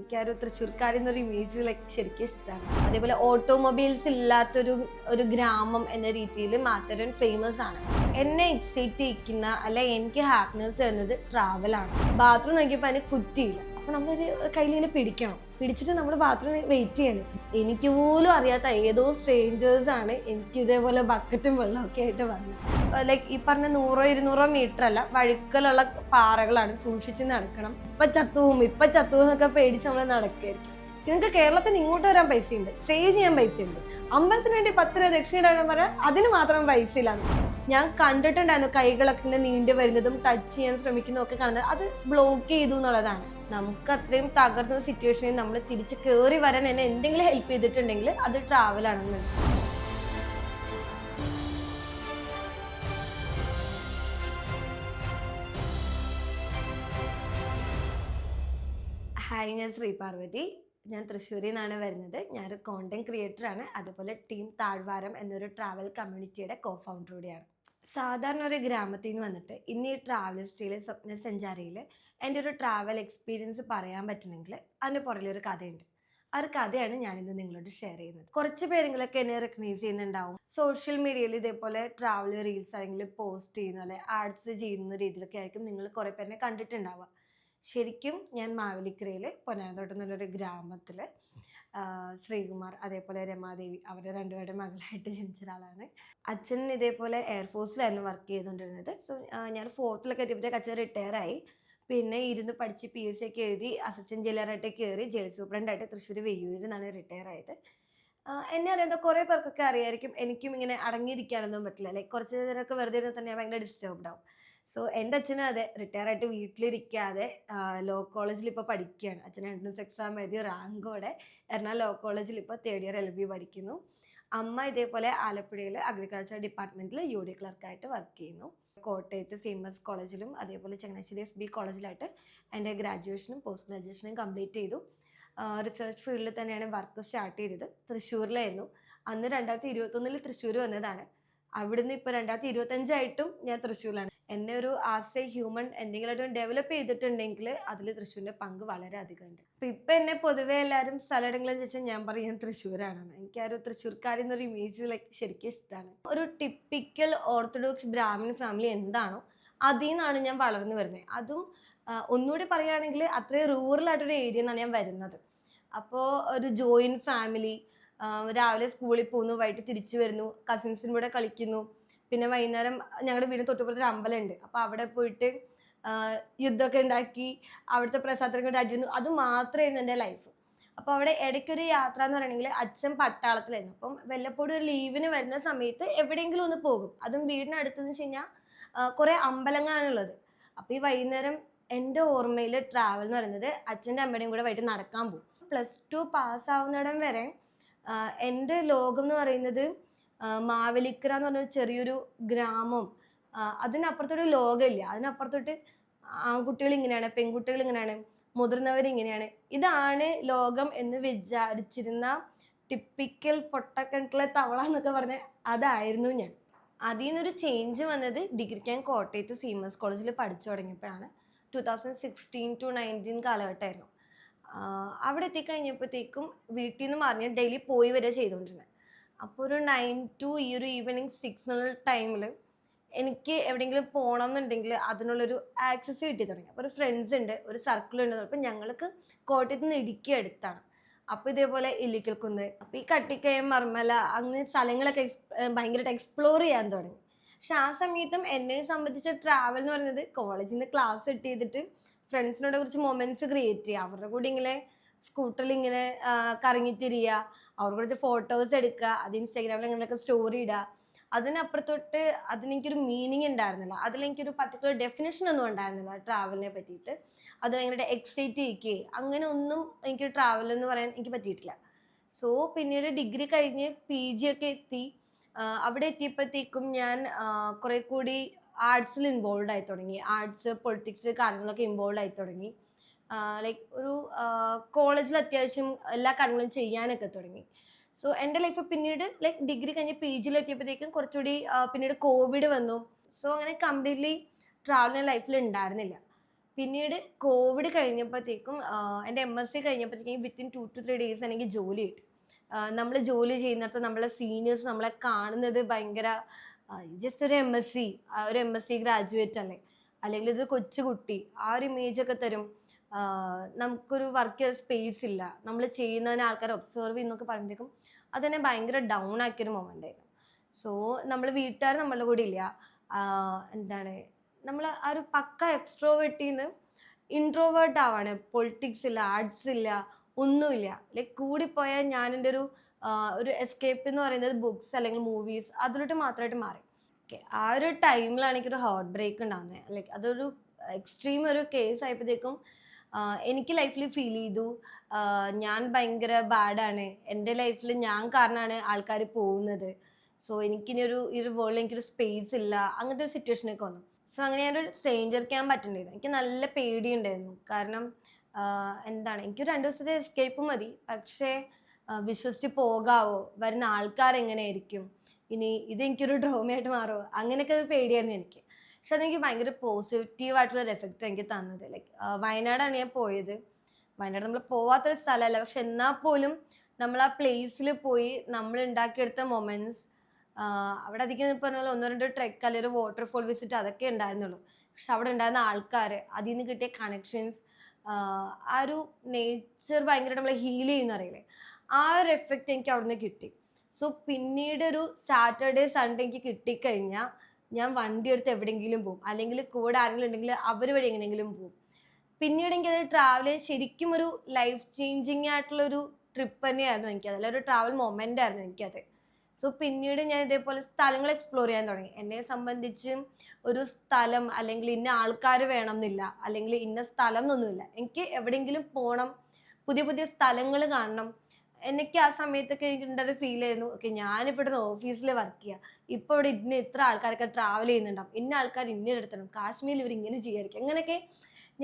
എനിക്കൊരു തൃശ്ശൂർക്കാരി എന്നൊരു image like ശരിക്കും ഇഷ്ടമാണ്. അതേപോലെ ഓട്ടോമൊബൈൽസ് ഇല്ലാത്തൊരു ഗ്രാമം എന്ന രീതിയിൽ മാത്തൂർ ഫേമസ് ആണ്. എന്നെ എക്സൈറ്റ് ചെയ്യിക്കുന്ന അല്ലെ എനിക്ക് ഹാപ്പിനെസ് തരുന്നത് ട്രാവലാണ്. ബാത്റൂം നോക്കിയപ്പോൾ അതിന് കുറ്റിയില്ല. അപ്പൊ നമ്മളൊരു കയ്യിൽ ഇങ്ങനെ പിടിച്ചിട്ട് നമ്മൾ ബാത്റൂമിൽ വെയിറ്റ് ചെയ്യണം. എനിക്ക് പോലും അറിയാത്ത ഏതോ സ്ട്രേഞ്ചേഴ്സ് ആണ് എനിക്ക് ഇതേപോലെ ബക്കറ്റും വെള്ളമൊക്കെ ആയിട്ട് വന്നത്. ലൈക്ക് ഈ പറഞ്ഞ 100-200 മീറ്റർ അല്ല, വഴുക്കലുള്ള പാറകളാണ്, സൂക്ഷിച്ച് നടക്കണം. ഇപ്പൊ ചത്തുവും എന്നൊക്കെ പേടിച്ച് നമ്മൾ നടക്കുകയായിരിക്കും. നിങ്ങൾക്ക് കേരളത്തിന് ഇങ്ങോട്ട് വരാൻ പൈസയുണ്ട്, സ്റ്റേ ചെയ്യാൻ പൈസയുണ്ട്, അമ്പലത്തിന് വേണ്ടി 10 രൂപ ദക്ഷിണ പറയാൻ അതിന് മാത്രം പൈസ ഇല്ലാന്ന് ഞാൻ കണ്ടിട്ടുണ്ടായിരുന്നു. കൈകളൊക്കെ ഇങ്ങനെ നീണ്ടു വരുന്നതും ടച്ച് ചെയ്യാൻ ശ്രമിക്കുന്നതും ഒക്കെ കാണുന്നത് അത് ബ്ലോക്ക് ചെയ്തു എന്നുള്ളതാണ്. നമുക്ക് അത്രയും തകർന്ന സിറ്റുവേഷനിൽ നമ്മൾ തിരിച്ച് കയറി വരാൻ എന്നെ എന്തെങ്കിലും ഹെൽപ്പ് ചെയ്തിട്ടുണ്ടെങ്കിൽ അത് ട്രാവലാണെന്ന് മനസ്സിലാവും. ഹായ്, ഞാൻ ശ്രീ പാർവതി. ഞാൻ തൃശ്ശൂരിൽ നിന്നാണ് വരുന്നത്. ഞാനൊരു കോണ്ടന്റ് ക്രിയേറ്ററാണ്. അതുപോലെ ടീം താഴ്വാരം എന്നൊരു ട്രാവൽ കമ്മ്യൂണിറ്റിയുടെ കോ-ഫൗണ്ടർ കൂടിയാണ്. സാധാരണ ഒരു ഗ്രാമത്തിൽ നിന്ന് വന്നിട്ട് ഇന്ന് ഈ ട്രാവലിസ്റ്റിലെ സ്വപ്നസഞ്ചാരിയിൽ എൻ്റെ ഒരു ട്രാവൽ എക്സ്പീരിയൻസ് പറയാൻ പറ്റണമെങ്കിൽ അതിൻ്റെ പുറകിലൊരു കഥയുണ്ട്. ആ ഒരു കഥയാണ് ഞാനിന്ന് നിങ്ങളോട് ഷെയർ ചെയ്യുന്നത്. കുറച്ച് പേരെങ്കിലൊക്കെ എന്നെ റെക്കഗ്നൈസ് ചെയ്യുന്നുണ്ടാവും. സോഷ്യൽ മീഡിയയിൽ ഇതേപോലെ ട്രാവൽ റീൽസ് അല്ലെങ്കിൽ പോസ്റ്റ് ചെയ്യുന്ന അല്ലെ ആഡ്സ് ചെയ്യുന്ന രീതിയിലൊക്കെ ആയിരിക്കും നിങ്ങൾ കുറേ പേരെ കണ്ടിട്ടുണ്ടാവുക. ശരിക്കും ഞാൻ മാവേലിക്കരയിൽ പൊന്നാനത്തോട്ടം എന്നുള്ളൊരു ഗ്രാമത്തിൽ ശ്രീകുമാർ അതേപോലെ രമാദേവി അവരുടെ രണ്ടുപേരുടെ മകളായിട്ട് ജനിച്ച ഒരാളാണ്. അച്ഛൻ ഇതേപോലെ എയർഫോഴ്സിലായിരുന്നു വർക്ക് ചെയ്തുകൊണ്ടിരുന്നത്. സോ ഞാൻ 4th എത്തിയപ്പോഴത്തേക്ക് അച്ഛൻ റിട്ടയർ ആയി. പിന്നെ ഇരുന്ന് പഠിച്ച് PSC ഒക്കെ എഴുതി അസിസ്റ്റൻറ്റ് ജയിലറായിട്ട് കയറി ജയിൽ സൂപ്രണ്ടായിട്ട് തൃശ്ശൂർ വെയ്യൂരിൽ നിന്നാണ് റിട്ടയർ ആയത്. എന്നെ അറിയാവുന്ന കുറേ പേർക്കൊക്കെ അറിയായിരിക്കും. എനിക്കും ഇങ്ങനെ അടങ്ങിയിരിക്കാനൊന്നും പറ്റില്ല. ലൈക്ക് കുറച്ച് നേരമൊക്കെ വെറുതെ ഇരുന്ന് തന്നെ ഭയങ്കര ഡിസ്റ്റർബ്ഡ് ആവും. സോ എൻ്റെ അച്ഛനും അതെ, റിട്ടയർ ആയിട്ട് വീട്ടിലിരിക്കാതെ ലോ കോളേജിൽ ഇപ്പോൾ പഠിക്കുകയാണ്. അച്ഛൻ എൻട്രൻസ് എക്സാം എഴുതി റാങ്കോടെ എറണാകുളം ലോ കോളേജിൽ ഇപ്പോൾ 3rd ഇയർ LLB പഠിക്കുന്നു. അമ്മ ഇതേപോലെ ആലപ്പുഴയിൽ അഗ്രികൾച്ചർ ഡിപ്പാർട്ട്മെൻറ്റിൽ UD ക്ലർക്കായിട്ട് വർക്ക് ചെയ്യുന്നു. കോട്ടയത്ത് CMS കോളേജിലും അതേപോലെ ചങ്ങനാശ്ശേരി SB കോളേജിലായിട്ട് എൻ്റെ ഗ്രാജുവേഷനും പോസ്റ്റ് ഗ്രാജുവേഷനും കംപ്ലീറ്റ് ചെയ്തു. റിസർച്ച് ഫീൽഡിൽ തന്നെയാണ് വർക്ക് സ്റ്റാർട്ട് ചെയ്തത്. തൃശ്ശൂരിലായിരുന്നു. അന്ന് 2021 തൃശ്ശൂർ വന്നതാണ്. അവിടുന്ന് ഇപ്പോൾ 2025 ആയിട്ടും ഞാൻ തൃശ്ശൂരിലാണ്. എന്നെ ഒരു ആസ് എ ഹ്യൂമൻ എന്തെങ്കിലും ഡെവലപ്പ് ചെയ്തിട്ടുണ്ടെങ്കിൽ അതിൽ തൃശ്ശൂരിൻ്റെ പങ്ക് വളരെ അധികം ഉണ്ട്. അപ്പം ഇപ്പം എന്നെ പൊതുവേ എല്ലാവരും സ്ഥലങ്ങളിലും ചോദിച്ചാൽ ഞാൻ പറയും ഞാൻ തൃശ്ശൂരാണെന്ന്. എനിക്കൊരു തൃശ്ശൂർക്കാരി എന്നൊരു ഇമേജ് ലൈക്ക് ശരിക്കും ഇഷ്ടമാണ്. ഒരു ടിപ്പിക്കൽ ഓർത്തഡോക്സ് ബ്രാഹ്മിൻ ഫാമിലി എന്താണോ അതിൽ നിന്നാണ് ഞാൻ വളർന്നു വരുന്നത്. അതും ഒന്നുകൂടി പറയുകയാണെങ്കിൽ അത്രയും റൂറലായിട്ടൊരു ഏരിയ നിന്നാണ് ഞാൻ വരുന്നത്. അപ്പോൾ ഒരു ജോയിൻറ്റ് ഫാമിലി, രാവിലെ സ്കൂളിൽ പോകുന്നു, വൈകിട്ട് തിരിച്ചു വരുന്നു, കസിൻസിൻ്റെ കൂടെ കളിക്കുന്നു. പിന്നെ വൈകുന്നേരം ഞങ്ങളുടെ വീടിന് തൊട്ടുപുറത്തൊരു അമ്പലമുണ്ട്. അപ്പോൾ അവിടെ പോയിട്ട് യുദ്ധമൊക്കെ ഉണ്ടാക്കി അവിടുത്തെ പ്രസാദത്തിനൊക്കെ അടിയിരുന്നു. അത് മാത്രമായിരുന്നു എൻ്റെ ലൈഫ്. അപ്പോൾ അവിടെ ഇടയ്ക്കൊരു യാത്ര എന്ന് പറയണമെങ്കിൽ അച്ഛൻ പട്ടാളത്തിലായിരുന്നു. അപ്പം വല്ലപ്പോഴും ഒരു ലീവിന് വരുന്ന സമയത്ത് എവിടെയെങ്കിലും ഒന്ന് പോകും. അതും വീടിനടുത്തെന്ന് വെച്ച് കഴിഞ്ഞാൽ കുറേ അമ്പലങ്ങളാണുള്ളത്. അപ്പോൾ ഈ വൈകുന്നേരം എൻ്റെ ഓർമ്മയിൽ ട്രാവൽ എന്ന് പറയുന്നത് അച്ഛൻ്റെ അമ്മയുടെയും കൂടെ വൈകിട്ട് നടക്കാൻ പോകും. +2 പാസ്സാവുന്നിടം വരെ എൻ്റെ ലോകം എന്ന് പറയുന്നത് മാവേലിക്കര എന്ന് പറഞ്ഞൊരു ചെറിയൊരു ഗ്രാമം. അതിനപ്പുറത്തൊരു ലോകമില്ല. അതിനപ്പുറത്തോട്ട് ആൺകുട്ടികൾ ഇങ്ങനെയാണ്, പെൺകുട്ടികൾ ഇങ്ങനെയാണ്, മുതിർന്നവരിങ്ങനെയാണ്, ഇതാണ് ലോകം എന്ന് വിചാരിച്ചിരുന്ന ടിപ്പിക്കൽ പൊട്ടക്കിണറ്റിലെ തവള എന്നൊക്കെ പറഞ്ഞ അതായിരുന്നു ഞാൻ. അതിൽ നിന്നൊരു ചേഞ്ച് വന്നത് ഡിഗ്രിക്ക് ഞാൻ കോട്ടയത്ത് CMS കോളേജിൽ പഠിച്ചു തുടങ്ങിയപ്പോഴാണ്. 2016 to 19 കാലഘട്ടമായിരുന്നു. അവിടെ എത്തിക്കഴിഞ്ഞപ്പോഴത്തേക്കും വീട്ടിൽ നിന്ന് പറഞ്ഞ് ഡെയിലി പോയി വരെ ചെയ്തുകൊണ്ടിരുന്നത്. അപ്പോൾ ഒരു 9 to ഈ ഒരു ഈവനിങ് 6 എന്നുള്ള ടൈമിൽ എനിക്ക് എവിടെയെങ്കിലും പോകണം എന്നുണ്ടെങ്കിൽ അതിനുള്ളൊരു ആക്സസ് കിട്ടി തുടങ്ങി. അപ്പോൾ ഒരു ഫ്രണ്ട്സ് ഉണ്ട്, ഒരു സർക്കിൾ ഉണ്ട്. അപ്പോൾ ഞങ്ങൾക്ക് കോട്ടയത്ത് നിന്ന് ഇടുക്കി അടുത്താണ്. അപ്പോൾ ഇതേപോലെ ഇല്ലിക്കൽക്കുന്ന്, അപ്പോൾ ഈ കട്ടിക്കയം, മർമല അങ്ങനെ സ്ഥലങ്ങളൊക്കെ ഭയങ്കരമായിട്ട് എക്സ്പ്ലോർ ചെയ്യാൻ തുടങ്ങി. പക്ഷെ ആ സമയത്തും എന്നെ സംബന്ധിച്ച ട്രാവൽ എന്ന് പറയുന്നത് കോളേജിൽ നിന്ന് ക്ലാസ് സെറ്റ് ചെയ്തിട്ട് ഫ്രണ്ട്സിനോട് കുറച്ച് മൊമെൻറ്റ്സ് ക്രിയേറ്റ് ചെയ്യുക, അവരുടെ കൂടെ ഇങ്ങനെ സ്കൂട്ടറിൽ ഇങ്ങനെ കറങ്ങിത്തിരിയുക, അവരുടെ കുറച്ച് ഫോട്ടോസ് എടുക്കുക, അത് ഇൻസ്റ്റാഗ്രാമിൽ ഇങ്ങനെയൊക്കെ സ്റ്റോറി ഇടുക. അതിനപ്പുറത്തോട്ട് അതിനെനിക്കൊരു മീനിങ് ഉണ്ടായിരുന്നില്ല. അതിലെനിക്കൊരു പർട്ടിക്കുലർ ഡെഫിനേഷൻ ഒന്നും ഉണ്ടായിരുന്നില്ല ട്രാവലിനെ പറ്റിയിട്ട്. അത് ഭയങ്കര എക്സൈറ്റ് ചെയ്യിക്കുകയും അങ്ങനെ ഒന്നും എനിക്ക് ട്രാവൽ എന്ന് പറയാൻ എനിക്ക് പറ്റിയിട്ടില്ല. സോ പിന്നീട് ഡിഗ്രി കഴിഞ്ഞ് PG ഒക്കെ എത്തി. അവിടെ എത്തിയപ്പോഴത്തേക്കും ഞാൻ കുറേ കൂടി ആർട്സിൽ ഇൻവോൾവ് ആയി തുടങ്ങി. ആർട്സ്, പൊളിറ്റിക്സ് കാര്യങ്ങളൊക്കെ ഇൻവോൾവ് ആയി തുടങ്ങി. ലൈക്ക് ഒരു കോളേജിൽ അത്യാവശ്യം എല്ലാ കാര്യങ്ങളും ചെയ്യാനൊക്കെ തുടങ്ങി. സോ എൻ്റെ ലൈഫ് പിന്നീട് ലൈക്ക് ഡിഗ്രി കഴിഞ്ഞ് PGയിൽ എത്തിയപ്പോഴത്തേക്കും കുറച്ചുകൂടി പിന്നീട് കോവിഡ് വന്നു. സോ അങ്ങനെ കംപ്ലീറ്റ്ലി ട്രാവൽ ലൈഫിൽ ഉണ്ടായിരുന്നില്ല. പിന്നീട് കോവിഡ് കഴിഞ്ഞപ്പോഴത്തേക്കും എൻ്റെ MSc കഴിഞ്ഞപ്പോഴത്തേക്കും വിത്തിൻ 2 to 3 ഡേയ്സ് എനിക്ക് ജോലി കിട്ടി. നമ്മൾ ജോലി ചെയ്യുന്നിടത്ത് നമ്മളെ സീനിയേഴ്സ് നമ്മളെ കാണുന്നത് ഭയങ്കര ജസ്റ്റ് ഒരു MSc ഗ്രാജുവേറ്റ് അല്ലേ, അല്ലെങ്കിൽ ഇത് കൊച്ചുകുട്ടി, ആ ഒരു ഇമേജ് ഒക്കെ തരും. നമുക്കൊരു വർക്ക് ചെയ്യാൻ സ്പേസ് ഇല്ല, നമ്മൾ ചെയ്യുന്നതിന് ആൾക്കാർ ഒബ്സർവ് ചെയ്യുന്നൊക്കെ പറയുമ്പോഴേക്കും അതെന്നെ ഭയങ്കര ഡൗൺ ആക്കിയൊരു മൊമെൻ്റ് ആയിരുന്നു. സോ നമ്മൾ വീട്ടുകാർ നമ്മളുടെ കൂടെ ഇല്ല. എന്താണ്, നമ്മൾ ആ ഒരു പക്ക എക്സ്ട്രോവേർട്ടിന്ന് ഇൻട്രോവേർട്ട് ആവാണ്. പൊളിറ്റിക്സ് ഇല്ല, ആർട്സ് ഇല്ല, ഒന്നുമില്ല. ലൈക്ക് കൂടിപ്പോയാൽ ഞാൻ എൻ്റെ ഒരു എസ്കേപ്പ് എന്ന് പറയുന്നത് ബുക്സ് അല്ലെങ്കിൽ മൂവീസ്, അതിലോട്ട് മാത്രമായിട്ട് മാറി. ഓക്കെ, ആ ഒരു ടൈമിലാണ് എനിക്കൊരു ഹാർട്ട് ബ്രേക്ക് ഉണ്ടാകുന്നത്. ലൈക്ക് അതൊരു എക്സ്ട്രീം ഒരു കേസ് ആയപ്പോഴത്തേക്കും എനിക്ക് ലൈഫിൽ ഫീൽ ചെയ്തു ഞാൻ ഭയങ്കര ബാഡാണ്, എൻ്റെ ലൈഫിൽ ഞാൻ കാരണമാണ് ആൾക്കാർ പോകുന്നത്. സോ എനിക്കിനി ഈ ഒരു വേൾഡിൽ എനിക്കൊരു സ്പേസ് ഇല്ല, അങ്ങനത്തെ ഒരു സിറ്റുവേഷനൊക്കെ വന്നു. സോ അങ്ങനെ ഞാനൊരു സ്ട്രേഞ്ചർ ക്യാമ്പ് അറ്റൻഡ് ചെയ്തു. എനിക്ക് നല്ല പേടിയുണ്ടായിരുന്നു. കാരണം എന്താണ്, എനിക്കൊരു 2 ദിവസത്തെ എസ്കേപ്പ് മതി, പക്ഷേ വിശ്വസിച്ച് പോകാവോ, വരുന്ന ആൾക്കാർ എങ്ങനെയായിരിക്കും, ഇനി ഇതെനിക്കൊരു ഡ്രോമയായിട്ട് മാറുമോ, അങ്ങനെയൊക്കെ ഒരു പേടിയായിരുന്നു എനിക്ക്. പക്ഷെ അതെനിക്ക് ഭയങ്കര പോസിറ്റീവായിട്ടുള്ളൊരു എഫക്റ്റ് എനിക്ക് തന്നത്. ലൈക്ക് വയനാടാണ് ഞാൻ പോയത്. വയനാട് നമ്മൾ പോവാത്തൊരു സ്ഥലമല്ല, പക്ഷെ എന്നാൽ പോലും നമ്മൾ ആ പ്ലേസിൽ പോയി നമ്മൾ ഉണ്ടാക്കിയെടുത്ത മൊമെന്റ്സ്, അവിടെ അധികം പറഞ്ഞ പോലെ 1-2 ട്രെക്ക് അല്ലെങ്കിൽ ഒരു വാട്ടർഫോൾ വിസിറ്റ് അതൊക്കെ ഉണ്ടായിരുന്നുള്ളൂ. പക്ഷെ അവിടെ ഉണ്ടായിരുന്ന ആൾക്കാർ, അതിൽ നിന്ന് കിട്ടിയ കണക്ഷൻസ്, ആ ഒരു നേച്ചർ ഭയങ്കരമായിട്ട് നമ്മളെ ഹീൽ ചെയ്യുന്ന അറിയില്ലേ, ആ ഒരു എഫക്റ്റ് എനിക്ക് അവിടെ നിന്ന് കിട്ടി. സോ പിന്നീട് ഒരു സാറ്റർഡേ സൺഡേ എനിക്ക് കിട്ടിക്കഴിഞ്ഞാൽ ഞാൻ വണ്ടി എടുത്ത് എവിടെയെങ്കിലും പോകും, അല്ലെങ്കിൽ കൂടെ ആരെങ്കിലും ഉണ്ടെങ്കിൽ അവർ വഴി എങ്ങനെയെങ്കിലും പോകും. പിന്നീട് എനിക്കത് ട്രാവൽ ചെയ്യാൻ ശരിക്കും ഒരു ലൈഫ് ചേഞ്ചിങ് ആയിട്ടുള്ളൊരു ട്രിപ്പ് തന്നെയായിരുന്നു എനിക്കത്, അല്ല ഒരു ട്രാവൽ മൊമെൻ്റ് ആയിരുന്നു എനിക്കത്. സോ പിന്നീട് ഞാൻ ഇതേപോലെ സ്ഥലങ്ങൾ എക്സ്പ്ലോർ ചെയ്യാൻ തുടങ്ങി. എന്നെ സംബന്ധിച്ച് ഒരു സ്ഥലം അല്ലെങ്കിൽ ഇന്ന ആൾക്കാർ വേണം എന്നില്ല, അല്ലെങ്കിൽ ഇന്ന സ്ഥലം എന്നൊന്നുമില്ല. എനിക്ക് എവിടെയെങ്കിലും പോകണം, പുതിയ പുതിയ സ്ഥലങ്ങൾ കാണണം. എനിക്ക് ആ സമയത്തൊക്കെ എനിക്കുണ്ടത് ഫീൽ ചെയ്യുന്നു, ഓക്കെ ഞാനിപ്പോൾ ഇവിടെ ഓഫീസിൽ വർക്ക് ചെയ്യുക, ഇപ്പോൾ ഇവിടെ ഇത്ര ആൾക്കാരൊക്കെ ട്രാവൽ ചെയ്യുന്നുണ്ടാവും, ഇന്ന ആൾക്കാർ എടുത്തണം, കാശ്മീരിൽ ഇവർ ഇങ്ങനെ ചെയ്യായിരിക്കും, അങ്ങനെയൊക്കെ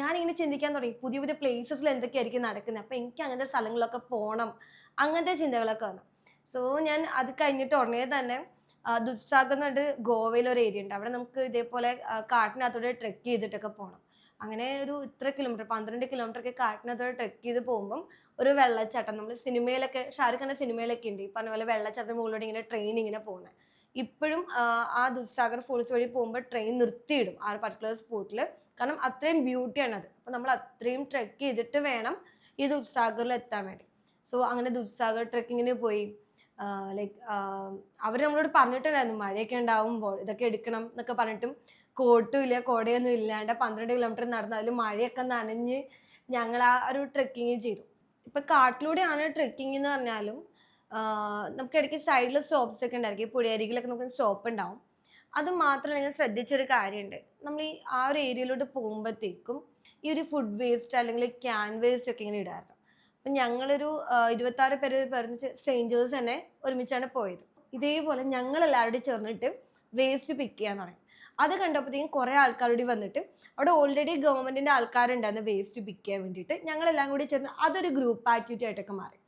ഞാനിങ്ങനെ ചിന്തിക്കാൻ തുടങ്ങി. പുതിയ പുതിയ പ്ലേസസിൽ എന്തൊക്കെയായിരിക്കും നടക്കുന്നത്, അപ്പം എനിക്ക് അങ്ങനത്തെ സ്ഥലങ്ങളിലൊക്കെ പോകണം, അങ്ങനത്തെ ചിന്തകളൊക്കെ വന്നു. സോ ഞാൻ അത് കഴിഞ്ഞിട്ട് ഉടനെ തന്നെ ദുദ്സാഗർ എന്ന് പറഞ്ഞിട്ട് ഗോവയിൽ ഒരു ഏരിയ ഉണ്ട്, അവിടെ നമുക്ക് ഇതേപോലെ കാട്ടിനകത്തോടെ ട്രെക്ക് ചെയ്തിട്ടൊക്കെ പോകണം. അങ്ങനെ ഒരു ഇത്ര കിലോമീറ്റർ 12 കിലോമീറ്റർ ഒക്കെ കാട്ടിനകത്തോടെ ട്രെക്ക് ചെയ്ത് പോകുമ്പം ഒരു വെള്ളച്ചാട്ടം, നമ്മൾ സിനിമയിലൊക്കെ ഷാരൂഖ് ഖാൻ്റെ സിനിമയിലൊക്കെ ഉണ്ട് ഈ പറഞ്ഞ പോലെ വെള്ളച്ചാട്ടത്തിന് മുകളിലൂടെ ഇങ്ങനെ ട്രെയിൻ ഇങ്ങനെ പോകുന്നത്. ഇപ്പോഴും ആ ദുദ്സാഗർ ഫോൾസ് വഴി പോകുമ്പോൾ ട്രെയിൻ നിർത്തിയിടും ആ ഒരു പർട്ടിക്കുലർ സ്പോട്ടിൽ, കാരണം അത്രയും ബ്യൂട്ടിയാണ് അത്. അപ്പോൾ നമ്മൾ അത്രയും ട്രെക്ക് ചെയ്തിട്ട് വേണം ഈ ദുദ്സാഗറിൽ എത്താൻ വേണ്ടി. സോ അങ്ങനെ ദുദ്സാഗർ ട്രെക്കിങ്ങിന് പോയി. ലൈക്ക് അവർ നമ്മളോട് പറഞ്ഞിട്ടുണ്ടായിരുന്നു മഴയൊക്കെ ഉണ്ടാവുമ്പോൾ ഇതൊക്കെ എടുക്കണം എന്നൊക്കെ പറഞ്ഞിട്ടും കോട്ടും ഇല്ല കോടയൊന്നും ഇല്ലാണ്ട് 12 കിലോമീറ്റർ നടന്ന് അതിൽ മഴയൊക്കെ നനഞ്ഞ് ഞങ്ങൾ ആ ഒരു ട്രെക്കിങ് ചെയ്തു. ഇപ്പം കാട്ടിലൂടെയാണ് ട്രെക്കിംഗ് എന്ന് പറഞ്ഞാലും നമുക്ക് ഇടയ്ക്ക് സൈഡിൽ സ്റ്റോപ്സ് ഒക്കെ ഉണ്ടായിരിക്കും. ഈ പുഴയരികിലൊക്കെ നമുക്ക് സ്റ്റോപ്പ് ഉണ്ടാവും. അത് മാത്രമല്ല ഞാൻ ശ്രദ്ധിച്ചൊരു കാര്യമുണ്ട്, നമ്മൾ ഈ ആ ഒരു ഏരിയയിലോട്ട് പോകുമ്പോഴത്തേക്കും ഈ ഒരു ഫുഡ് വേസ്റ്റ് അല്ലെങ്കിൽ ക്യാൻ വേസ്റ്റ് ഒക്കെ ഇങ്ങനെ ഇടായിരുന്നു. അപ്പം ഞങ്ങളൊരു 26 പേര് പറഞ്ഞ സ്ട്രേഞ്ചേഴ്സ് തന്നെ ഒരുമിച്ചാണ് പോയത്. ഇതേപോലെ ഞങ്ങളെല്ലാവരും ചേർന്നിട്ട് വേസ്റ്റ് പിക്ക് ചെയ്യാൻ തുടങ്ങി. അത് കണ്ടപ്പോഴത്തേക്കും കുറേ ആൾക്കാരോട് വന്നിട്ട് അവിടെ ഓൾറെഡി ഗവൺമെൻറ്റിൻ്റെ ആൾക്കാരുണ്ടായിരുന്നു വേസ്റ്റ് പിക്ക് ചെയ്യാൻ വേണ്ടിയിട്ട്. ഞങ്ങളെല്ലാം കൂടി ചേർന്ന് അതൊരു ഗ്രൂപ്പ് ആക്ടിവിറ്റി ആയിട്ടൊക്കെ മാറി.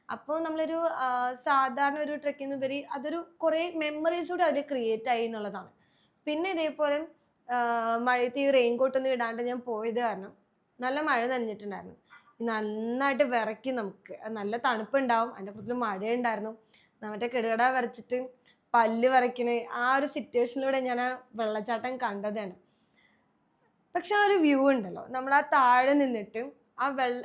അപ്പോൾ നമ്മളൊരു സാധാരണ ഒരു ട്രെക്കിന് ഉപരി അതൊരു കുറേ മെമ്മറീസ് കൂടി അതിൽ ക്രിയേറ്റ് ആയി എന്നുള്ളതാണ്. പിന്നെ ഇതേപോലെ മഴയത്ത് ഈ റെയിൻ കോട്ടൊന്നും ഇടാണ്ട് ഞാൻ പോയത് കാരണം നല്ല മഴ നനഞ്ഞിട്ടുണ്ടായിരുന്നു. നന്നായിട്ട് വിറയ്ക്കും, നമുക്ക് നല്ല തണുപ്പുണ്ടാവും, അതിൻ്റെ പുറത്തിൽ മഴയുണ്ടായിരുന്നു. മറ്റേ കിടുകട വരച്ചിട്ട് പല്ല് വരയ്ക്കണേ ആ ഒരു സിറ്റുവേഷനിലൂടെ ഞാൻ ആ വെള്ളച്ചാട്ടം കണ്ടതാണ്. പക്ഷെ ആ ഒരു വ്യൂ ഉണ്ടല്ലോ, നമ്മൾ ആ താഴെ നിന്നിട്ട്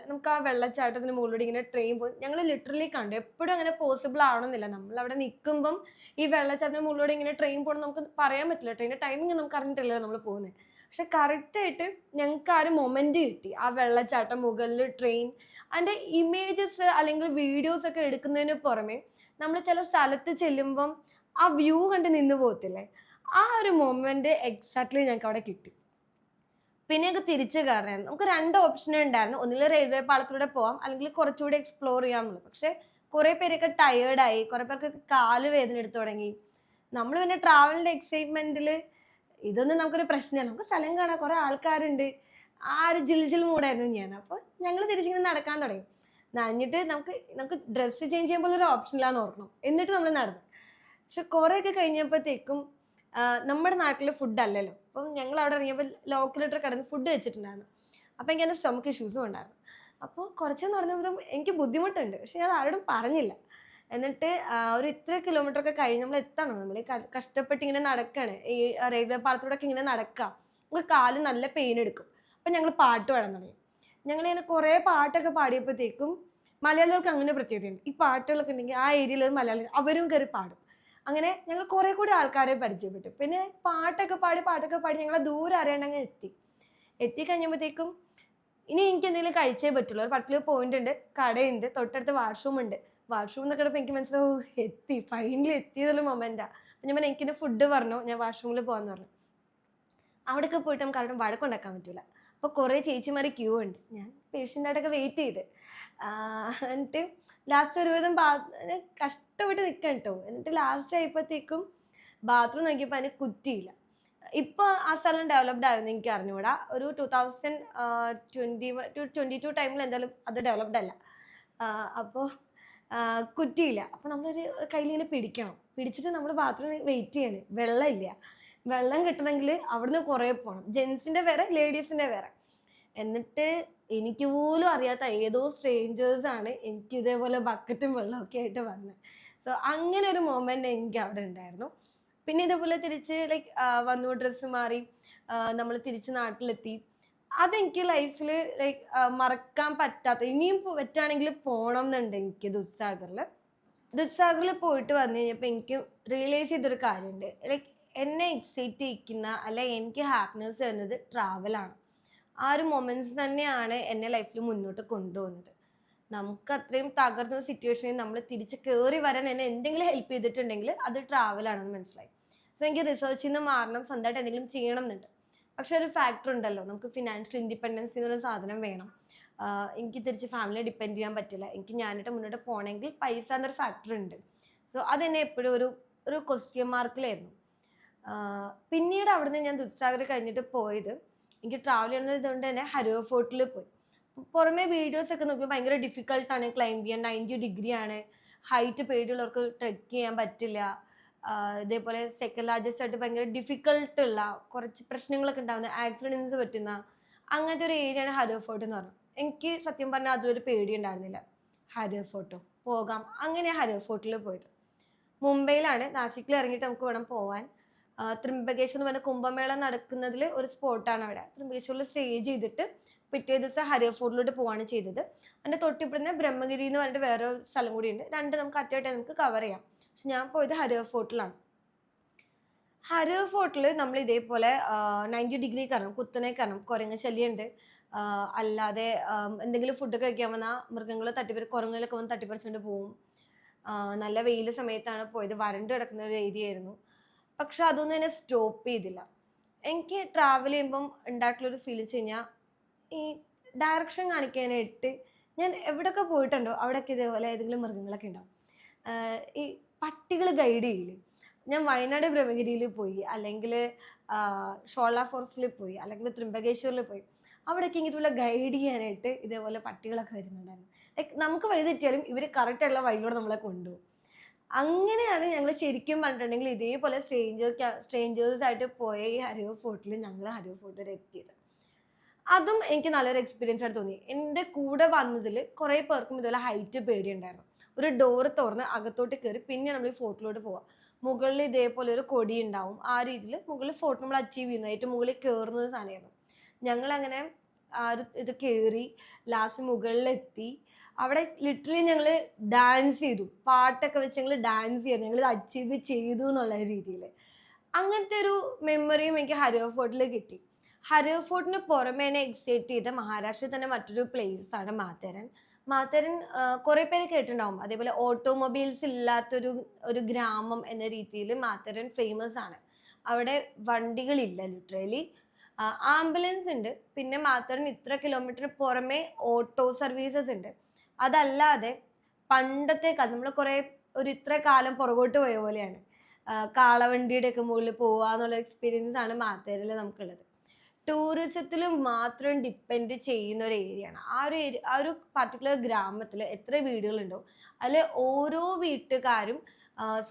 നമുക്ക് ആ വെള്ളച്ചാട്ടത്തിന് മുകളിലൂടെ ഇങ്ങനെ ട്രെയിൻ പോയി ഞങ്ങൾ ലിറ്ററലി കണ്ടു. എപ്പോഴും അങ്ങനെ പോസിബിൾ ആവണമെന്നില്ല, നമ്മൾ അവിടെ നിൽക്കുമ്പം ഈ വെള്ളച്ചാട്ടത്തിന് മുകളിലൂടെ ഇങ്ങനെ ട്രെയിൻ പോകണം നമുക്ക് പറയാൻ പറ്റില്ല, ട്രെയിൻ്റെ ടൈമിങ് നമുക്ക് അറിഞ്ഞിട്ടില്ലല്ലോ നമ്മൾ പോകുന്നത്. പക്ഷെ കറക്റ്റായിട്ട് ഞങ്ങൾക്ക് ആ ഒരു മൊമെന്റ് കിട്ടി, ആ വെള്ളച്ചാട്ടം മുകളിൽ ട്രെയിൻ, അതിൻ്റെ ഇമേജസ് അല്ലെങ്കിൽ വീഡിയോസ് ഒക്കെ എടുക്കുന്നതിന് പുറമെ നമ്മൾ ചില സ്ഥലത്ത് ചെല്ലുമ്പം ആ വ്യൂ കണ്ട് നിന്ന് പോകത്തില്ലേ, ആ ഒരു മൊമെന്റ് എക്സാക്ട്ലി ഞങ്ങൾക്ക് അവിടെ കിട്ടി. പിന്നെ ഞങ്ങൾക്ക് തിരിച്ചു കയറാൻ നമുക്ക് 2 ഓപ്ഷനേ ഉണ്ടായിരുന്നു, ഒന്നിൽ റെയിൽവേ പാളത്തിലൂടെ പോവാം അല്ലെങ്കിൽ കുറച്ചുകൂടി എക്സ്പ്ലോർ ചെയ്യാമെന്നുള്ളത്. പക്ഷെ കുറേ പേരൊക്കെ ടയേർഡായി, കുറേ പേർക്ക് കാല് വേദന എടുത്തു തുടങ്ങി. നമ്മൾ പിന്നെ ട്രാവലിൻ്റെ എക്സൈറ്റ്മെന്റിൽ ഇതൊന്നും നമുക്കൊരു പ്രശ്നമല്ല, നമുക്ക് സ്ഥലം കാണാൻ കുറേ ആൾക്കാരുണ്ട്, ആ ഒരു ജിൽ മൂടായിരുന്നു ഞാൻ. അപ്പോൾ ഞങ്ങൾ തിരിച്ചിങ്ങനെ നടക്കാൻ തുടങ്ങി. നനഞ്ഞിട്ട് നമുക്ക് ഡ്രസ്സ് ചേഞ്ച് ചെയ്യുമ്പോൾ ഒരു ഓപ്ഷനിലാന്ന് ഓർക്കണം, എന്നിട്ട് നമ്മൾ നടന്നു. പക്ഷെ കുറേയൊക്കെ കഴിഞ്ഞപ്പോഴത്തേക്കും നമ്മുടെ നാട്ടിൽ ഫുഡ് അല്ലല്ലോ. അപ്പം ഞങ്ങൾ അവിടെ ഇറങ്ങിയപ്പോൾ ലോക്കലിട്ട് കിടന്ന് ഫുഡ് വെച്ചിട്ടുണ്ടായിരുന്നു. അപ്പോൾ എനിക്ക് എൻ്റെ സ്റ്റൊമക്ക് ഇഷ്യൂസും ഉണ്ടായിരുന്നു. അപ്പോൾ കുറച്ച് നടന്നപ്പോൾ എനിക്ക് ബുദ്ധിമുട്ടുണ്ട്, പക്ഷെ ഞാൻ ആരോടും പറഞ്ഞില്ല. എന്നിട്ട് ഒരു ഇത്ര കിലോമീറ്ററൊക്കെ കഴിഞ്ഞ് നമ്മൾ എത്തണം. നമ്മൾ കഷ്ടപ്പെട്ട് ഇങ്ങനെ നടക്കുകയാണ്, ഈ റെയിൽവേ പാളത്തിലൂടെ ഇങ്ങനെ നടക്കുക. നമുക്ക് കാല് നല്ല പെയിൻ എടുക്കും. അപ്പം ഞങ്ങൾ പാട്ട് പാടാൻ തുടങ്ങി. ഞങ്ങളിങ്ങനെ കുറേ പാട്ടൊക്കെ പാടിയപ്പോഴത്തേക്കും മലയാളികൾക്ക് അങ്ങനെ പ്രത്യേകതയുണ്ട്. ഈ പാട്ടുകളൊക്കെ ഉണ്ടെങ്കിൽ ആ ഏരിയയിൽ മലയാളികൾ അവരും കയറി പാടും. അങ്ങനെ ഞങ്ങൾ കുറേ കൂടി ആൾക്കാരെ പരിചയപ്പെട്ടു. പിന്നെ പാട്ടൊക്കെ പാടി ഞങ്ങളെ ദൂരെ അറിയാണ്ടങ്ങ് എത്തിക്കഴിഞ്ഞപ്പോഴത്തേക്കും ഇനി എനിക്ക് എന്തെങ്കിലും കഴിച്ചേ പറ്റുള്ളൂ. ഒരു പർട്ടിക്കുലർ പോയിന്റ് ഉണ്ട്, കടയുണ്ട്, തൊട്ടടുത്ത് വാഷ്റൂം ഉണ്ട്. വാഷ്റൂം എന്നൊക്കെ ഇടപ്പോൾ എനിക്ക് മനസ്സിലാവും ഫൈനലി എത്തിയതുള്ള മൊമെന്റാ. അപ്പം ഞാൻ പറഞ്ഞു എനിക്കിൻ്റെ ഫുഡ് പറഞ്ഞു, ഞാൻ വാഷ്റൂമിൽ പോകാമെന്ന് പറഞ്ഞു. അവിടെയൊക്കെ പോയിട്ട് നമുക്ക് ആരോടും വഴക്കുണ്ടാക്കാൻ പറ്റില്ല. അപ്പോൾ കുറേ ചേച്ചിമാർ ക്യൂ ഉണ്ട്. ഞാൻ പേഷ്യൻ്റായിട്ടൊക്കെ വെയിറ്റ് ചെയ്ത് എന്നിട്ട് ലാസ്റ്റ് ഒരുവിധം കഷ്ടപ്പെട്ട് നിൽക്കാൻ കേട്ടോ. എന്നിട്ട് ലാസ്റ്റ് ആയപ്പോഴത്തേക്കും ബാത്റൂം നോക്കിയപ്പോൾ അതിന് കുറ്റിയില്ല. ഇപ്പോൾ ആ സ്ഥലം ഡെവലപ്ഡ് ആയിരുന്നു എനിക്ക് അറിഞ്ഞുകൂടാ. ഒരു 2022 ടൈമിൽ എന്തായാലും അത് ഡെവലപ്ഡ് അല്ല. അപ്പോൾ കുറ്റിയില്ല. അപ്പോൾ നമ്മളൊരു കയ്യിലിങ്ങനെ പിടിച്ചിട്ട് നമ്മൾ ബാത്റൂമിൽ വെയിറ്റ് ചെയ്യണം. വെള്ളമില്ല. വെള്ളം കിട്ടണമെങ്കിൽ അവിടുന്ന് കുറേ പോകണം. ജെൻസിൻ്റെ വേറെ, ലേഡീസിൻ്റെ വേറെ. എന്നിട്ട് എനിക്ക് പോലും അറിയാത്ത ഏതോ സ്ട്രേഞ്ചേഴ്സാണ് എനിക്ക് ഇതേപോലെ ബക്കറ്റും വെള്ളമൊക്കെ ആയിട്ട് വന്നത്. സോ അങ്ങനെ ഒരു മൊമെൻ്റ് എനിക്ക് അവിടെ ഉണ്ടായിരുന്നു. പിന്നെ ഇതേപോലെ തിരിച്ച് വന്നു, ഡ്രസ്സ് മാറി നമ്മൾ തിരിച്ച് നാട്ടിലെത്തി. അതെനിക്ക് ലൈഫിൽ മറക്കാൻ പറ്റാത്ത, ഇനിയും പറ്റുകയാണെങ്കിൽ പോകണം എന്നുണ്ട് എനിക്ക് ദുദ്സാഗറിൽ പോയിട്ട് വന്നു കഴിഞ്ഞപ്പോൾ എനിക്ക് റിയലൈസ് ചെയ്തൊരു കാര്യമുണ്ട്. എന്നെ എക്സൈറ്റ് ചെയ്യിക്കുന്ന എനിക്ക് ഹാപ്പിനെസ് തരുന്നത് ട്രാവലാണ്. ആ ഒരു മൊമെൻറ്റ്സ് തന്നെയാണ് എന്നെ ലൈഫിൽ മുന്നോട്ട് കൊണ്ടുപോകുന്നത്. നമുക്ക് അത്രയും തകർന്ന സിറ്റുവേഷനിൽ നമ്മൾ തിരിച്ച് കയറി വരാൻ എന്നെ എന്തെങ്കിലും ഹെൽപ്പ് ചെയ്തിട്ടുണ്ടെങ്കിൽ അത് ട്രാവലാണെന്ന് മനസ്സിലായി. സോ എനിക്ക് റിസർച്ചിൽ നിന്ന് മാറണം, സ്വന്തമായിട്ട് എന്തെങ്കിലും ചെയ്യണം എന്നുണ്ട്. പക്ഷെ ഒരു ഫാക്ടർ ഉണ്ടല്ലോ, നമുക്ക് ഫിനാൻഷ്യൽ ഇൻഡിപെൻഡൻസ് എന്നൊരു സാധനം വേണം. എനിക്ക് തിരിച്ച് ഫാമിലിയെ ഡിപ്പെൻഡ് ചെയ്യാൻ പറ്റില്ല. എനിക്ക് ഞാനായിട്ട് മുന്നോട്ട് പോകണമെങ്കിൽ പൈസ എന്നൊരു ഫാക്ടർ ഉണ്ട്. സോ അതെന്നെ എപ്പോഴും ഒരു ക്വസ്റ്റ്യൻ മാർക്കിലായിരുന്നു. പിന്നീട് അവിടുന്ന് ഞാൻ ദുദ്സാഗർ കഴിഞ്ഞിട്ട് പോയത്, എനിക്ക് ട്രാവൽ ചെയ്യുന്നതുകൊണ്ട് തന്നെ ഹരിയോ ഫോർട്ടിൽ പോയി. പുറമെ വീഡിയോസൊക്കെ നോക്കിയപ്പോൾ ഭയങ്കര ഡിഫിക്കൽട്ടാണ് ക്ലൈംബ് ചെയ്യാൻ. 90 ഡിഗ്രി ആണ്, ഹൈറ്റ് പേടിയുള്ളവർക്ക് ട്രെക്ക് ചെയ്യാൻ പറ്റില്ല. ഇതേപോലെ സെക്കൻഡ് ലാർജസ്റ്റ് ആയിട്ട് ഭയങ്കര ഡിഫിക്കൽട്ടുള്ള കുറച്ച് പ്രശ്നങ്ങളൊക്കെ ഉണ്ടാകുന്ന, ആക്സിഡൻസ് പറ്റുന്ന അങ്ങനത്തെ ഒരു ഏരിയയാണ് ഹരിയോ ഫോർട്ട് എന്ന് പറഞ്ഞത്. എനിക്ക് സത്യം പറഞ്ഞാൽ അതൊരു പേടി ഉണ്ടായിരുന്നില്ല. ഹരിയോ ഫോർട്ടോ പോകാം, അങ്ങനെയാണ് ഹരിയോ ഫോർട്ടിൽ പോയത്. മുംബൈയിലാണ്, നാസിക്കിൽ ഇറങ്ങിയിട്ട് നമുക്ക് വേണം പോകാൻ. ത്രിംബകേശ്വർ എന്ന് പറഞ്ഞ കുംഭമേള നടക്കുന്നതിൽ ഒരു സ്പോട്ടാണ് അവിടെ. ത്രിംബകേശ്വറിൽ സ്റ്റേ ചെയ്തിട്ട് പിറ്റേ ദിവസം ഹരിയോ ഫോർട്ടിലോട്ട് പോവാണ് ചെയ്തത്. അതിൻ്റെ തൊട്ടിപ്പുറത്ത് ബ്രഹ്മഗിരി എന്ന് പറഞ്ഞിട്ട് വേറെ സ്ഥലം കൂടിയുണ്ട്. രണ്ട് നമുക്ക് അറ്റായിട്ട് നമുക്ക് കവർ ചെയ്യാം. പക്ഷെ ഞാൻ പോയത് ഹരിയോ ഫോർട്ടിലാണ്. ഹരിയോ ഫോർട്ടിൽ നമ്മൾ ഇതേപോലെ 90 ഡിഗ്രി കയറണം, കുത്തനെ കയറണം. കുരങ്ങ് ശല്യമുണ്ട്. അല്ലാതെ എന്തെങ്കിലും ഫുഡ് കഴിക്കാൻ വന്നാൽ മൃഗങ്ങൾ കുരങ്ങുകളൊക്കെ വന്ന് തട്ടിപ്പറിച്ചുകൊണ്ട് പോവും. നല്ല വെയിൽ സമയത്താണ് പോയത്, വരണ്ട് കിടക്കുന്ന ഒരു ഏരിയ ആയിരുന്നു. പക്ഷെ അതൊന്നും എന്നെ സ്റ്റോപ്പ് ചെയ്തില്ല. എനിക്ക് ട്രാവൽ ചെയ്യുമ്പം ഉണ്ടായിട്ടുള്ളൊരു ഫീൽ വെച്ച് കഴിഞ്ഞാൽ, ഈ ഡയറക്ഷൻ കാണിക്കാനായിട്ട് ഞാൻ എവിടെയൊക്കെ പോയിട്ടുണ്ടോ അവിടെയൊക്കെ ഇതേപോലെ ഏതെങ്കിലും മൃഗങ്ങളൊക്കെ ഉണ്ടാവും. ഈ പട്ടികൾ ഗൈഡ് ചെയ്യില്ലേ. ഞാൻ വയനാട് ബ്രഹ്മഗിരിയിൽ പോയി, അല്ലെങ്കിൽ ഷോള ഫോറസ്റ്റിൽ പോയി, അല്ലെങ്കിൽ ത്രിംബകേശ്വറിൽ പോയി. അവിടെയൊക്കെ ഇങ്ങനെയുള്ള ഗൈഡ് ചെയ്യാനായിട്ട് ഇതേപോലെ പട്ടികളൊക്കെ വരുന്നുണ്ടായിരുന്നു. നമുക്ക് വഴി തെറ്റിയാലും ഇവർ കറക്റ്റായിട്ടുള്ള വഴിയിലൂടെ നമ്മളെ കൊണ്ടുപോകും. അങ്ങനെയാണ് ഞങ്ങൾ ശരിക്കും പറഞ്ഞിട്ടുണ്ടെങ്കിൽ ഇതേപോലെ സ്ട്രേഞ്ചേഴ്സായിട്ട് പോയ ഈ ഹരിയോ ഫോർട്ടിൽ ഞങ്ങൾ ഹരിയോ ഫോർട്ട് വരെ എത്തിയത്. അതും എനിക്ക് നല്ലൊരു എക്സ്പീരിയൻസ് ആയിട്ട് തോന്നി. എൻ്റെ കൂടെ വന്നതിൽ കുറേ പേർക്കും ഇതുപോലെ ഹൈറ്റ് പേടിയുണ്ടായിരുന്നു. ഒരു ഡോറ് തുറന്ന് അകത്തോട്ട് കയറി പിന്നെ നമ്മൾ ഈ ഫോർട്ടിലോട്ട് പോവാം. മുകളിൽ ഇതേപോലെ ഒരു കൊടി ഉണ്ടാവും. ആ രീതിയിൽ മുകളിൽ ഫോർട്ട് നമ്മൾ അച്ചീവ് ചെയ്യുന്നു, ഏറ്റവും മുകളിൽ കയറുന്നത് സാധനമായിരുന്നു. ഞങ്ങളങ്ങനെ ഇത് കയറി ലാസ്റ്റ് മുകളിലെത്തി. അവിടെ ലിറ്ററലി ഞങ്ങൾ ഡാൻസ് ചെയ്തു, പാട്ടൊക്കെ വെച്ച് ഞങ്ങൾ ഡാൻസ് ചെയ്തു, ഞങ്ങൾ ഇത് അച്ചീവ് ചെയ്തു എന്നുള്ള രീതിയിൽ. അങ്ങനത്തെ ഒരു മെമ്മറിയും എനിക്ക് ഹരിയോ ഫോർട്ടിൽ കിട്ടി. ഹരിയോ ഫോർട്ടിന് പുറമെ എന്നെ എക്സൈറ്റ് ചെയ്ത മഹാരാഷ്ട്രയിൽ തന്നെ മറ്റൊരു പ്ലേസ് ആണ് മാത്തേരൻ. കുറേ പേര് കേട്ടിട്ടുണ്ടാവും. അതേപോലെ ഓട്ടോമൊബൈൽസ് ഇല്ലാത്തൊരു ഗ്രാമം എന്ന രീതിയിൽ മാത്തേരൻ ഫേമസ് ആണ്. അവിടെ വണ്ടികളില്ല, ലിറ്ററലി ആംബുലൻസ് ഉണ്ട്. പിന്നെ മാത്തേരൻ ഇത്ര കിലോമീറ്ററിന് പുറമെ ഓട്ടോ സർവീസസ് ഉണ്ട്. അതല്ലാതെ പണ്ടത്തെ കാലം നമ്മൾ ഇത്ര കാലം പുറകോട്ട് പോയ പോലെയാണ്. കാളവണ്ടിയുടെ ഒക്കെ മുകളിൽ പോവുക എന്നുള്ള എക്സ്പീരിയൻസ് ആണ് മാത്തേരയിൽ നമുക്കുള്ളത്. ടൂറിസത്തിൽ മാത്രം ഡിപ്പെൻഡ് ചെയ്യുന്ന ഒരു ഏരിയയാണ്. ആ ഒരു പർട്ടിക്കുലർ ഗ്രാമത്തിൽ എത്ര വീടുകളുണ്ടോ അതിൽ ഓരോ വീട്ടുകാരും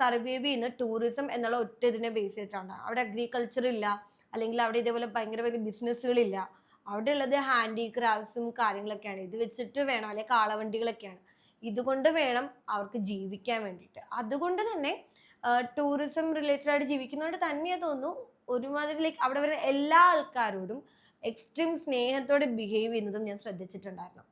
സർവൈവ് ചെയ്യുന്ന ടൂറിസം എന്നുള്ള ഒറ്റ ഇതിനെ ബേസ് ചെയ്തിട്ടാണ്. അവിടെ അഗ്രികൾച്ചർ ഇല്ല, അല്ലെങ്കിൽ അവിടെ ഇതേപോലെ ഭയങ്കര ബിസിനസ്സുകളില്ല. അവിടെ ഉള്ളത് ഹാൻഡിക്രാഫ്റ്റ്സും കാര്യങ്ങളൊക്കെയാണ്. ഇത് വെച്ചിട്ട് വേണം, അല്ലെങ്കിൽ കാളവണ്ടികളൊക്കെയാണ്. ഇതുകൊണ്ട് വേണം അവർക്ക് ജീവിക്കാൻ വേണ്ടിയിട്ട്. അതുകൊണ്ട് തന്നെ ടൂറിസം റിലേറ്റഡ് ആയിട്ട് ജീവിക്കുന്നതുകൊണ്ട് തന്നെയാ തോന്നുന്നു ഒരുമാതിരി ലൈക്ക് അവിടെ വരുന്ന എല്ലാ ആൾക്കാരോടും എക്സ്ട്രീം സ്നേഹത്തോടെ ബിഹേവ് ചെയ്യുന്നതും ഞാൻ ശ്രദ്ധിച്ചിട്ടുണ്ടായിരുന്നു.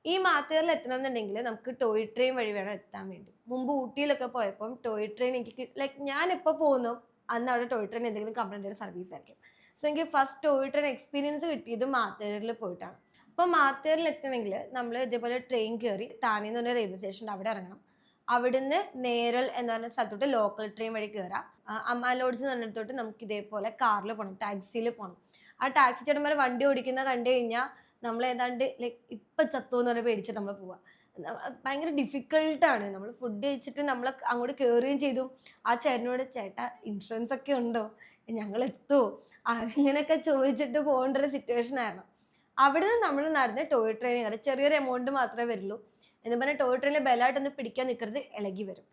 ഈ മാത്തേറിൽ എത്തണമെന്നുണ്ടെങ്കിൽ നമുക്ക് ടോയ് ട്രെയിൻ വഴി വേണം എത്താൻ വേണ്ടി. മുമ്പ് ഊട്ടിയിലൊക്കെ പോയപ്പം ടോയ് ട്രെയിൻ എനിക്ക് ലൈക്ക് ഞാൻ എപ്പോൾ പോകുന്നു അന്ന് അവിടെ ടോയ് ട്രെയിൻ എന്തെങ്കിലും കമ്പനിയുടെ സർവീസ് ആയിരിക്കും. സോ എനിക്ക് ഫസ്റ്റ് ടോയ് ട്രെയിൻ എക്സ്പീരിയൻസ് കിട്ടിയത് മാത്തേറിൽ പോയിട്ടാണ്. അപ്പോൾ മാത്തേറിൽ എത്തണമെങ്കിൽ നമ്മൾ ഇതേപോലെ ട്രെയിൻ കയറി താനെ എന്ന് പറഞ്ഞ റെയിൽവേ സ്റ്റേഷൻ്റെ അവിടെ ഇറങ്ങണം. അവിടുന്ന് നേരൽ എന്ന് പറഞ്ഞ സ്ഥലത്തോട്ട് ലോക്കൽ ട്രെയിൻ വഴി കയറാം. അമ്മ ലോഡ്ജ് എന്ന് പറഞ്ഞിടത്തോട്ട് നമുക്ക് ഇതേപോലെ കാറിൽ പോകണം, ടാക്സിയിൽ പോകണം. ആ ടാക്സി ചേട്ടന്മാർ വണ്ടി ഓടിക്കുന്ന കണ്ടു കഴിഞ്ഞാൽ നമ്മൾ ഏതാണ്ട് ലൈക്ക് ഇപ്പം ചത്തു എന്ന് പറഞ്ഞാൽ പേടിച്ചിട്ട് നമ്മൾ പോവാം. ഭയങ്കര ഡിഫിക്കൽട്ടാണ്. നമ്മൾ ഫുഡ് കഴിച്ചിട്ട് നമ്മൾ അങ്ങോട്ട് കയറുകയും ചെയ്തു. ആ ചേട്ടനോട് ചേട്ടാ ഇൻഷുറൻസ് ഒക്കെ ഉണ്ടോ, ഞങ്ങൾ എത്തുമോ, അങ്ങനെയൊക്കെ ചോദിച്ചിട്ട് പോകേണ്ട ഒരു സിറ്റുവേഷൻ ആയിരുന്നു. അവിടുന്ന് നമ്മൾ നടന്ന് ടോയ് ട്രെയിൻ കയറി. ചെറിയൊരു എമൗണ്ട് മാത്രമേ വരുള്ളൂ എന്ന് പറഞ്ഞാൽ ടോയ് ട്രെയിനിൽ ബലമായിട്ടൊന്ന് പിടിക്കാൻ നിൽക്കരുത്, ഇളകി വരും.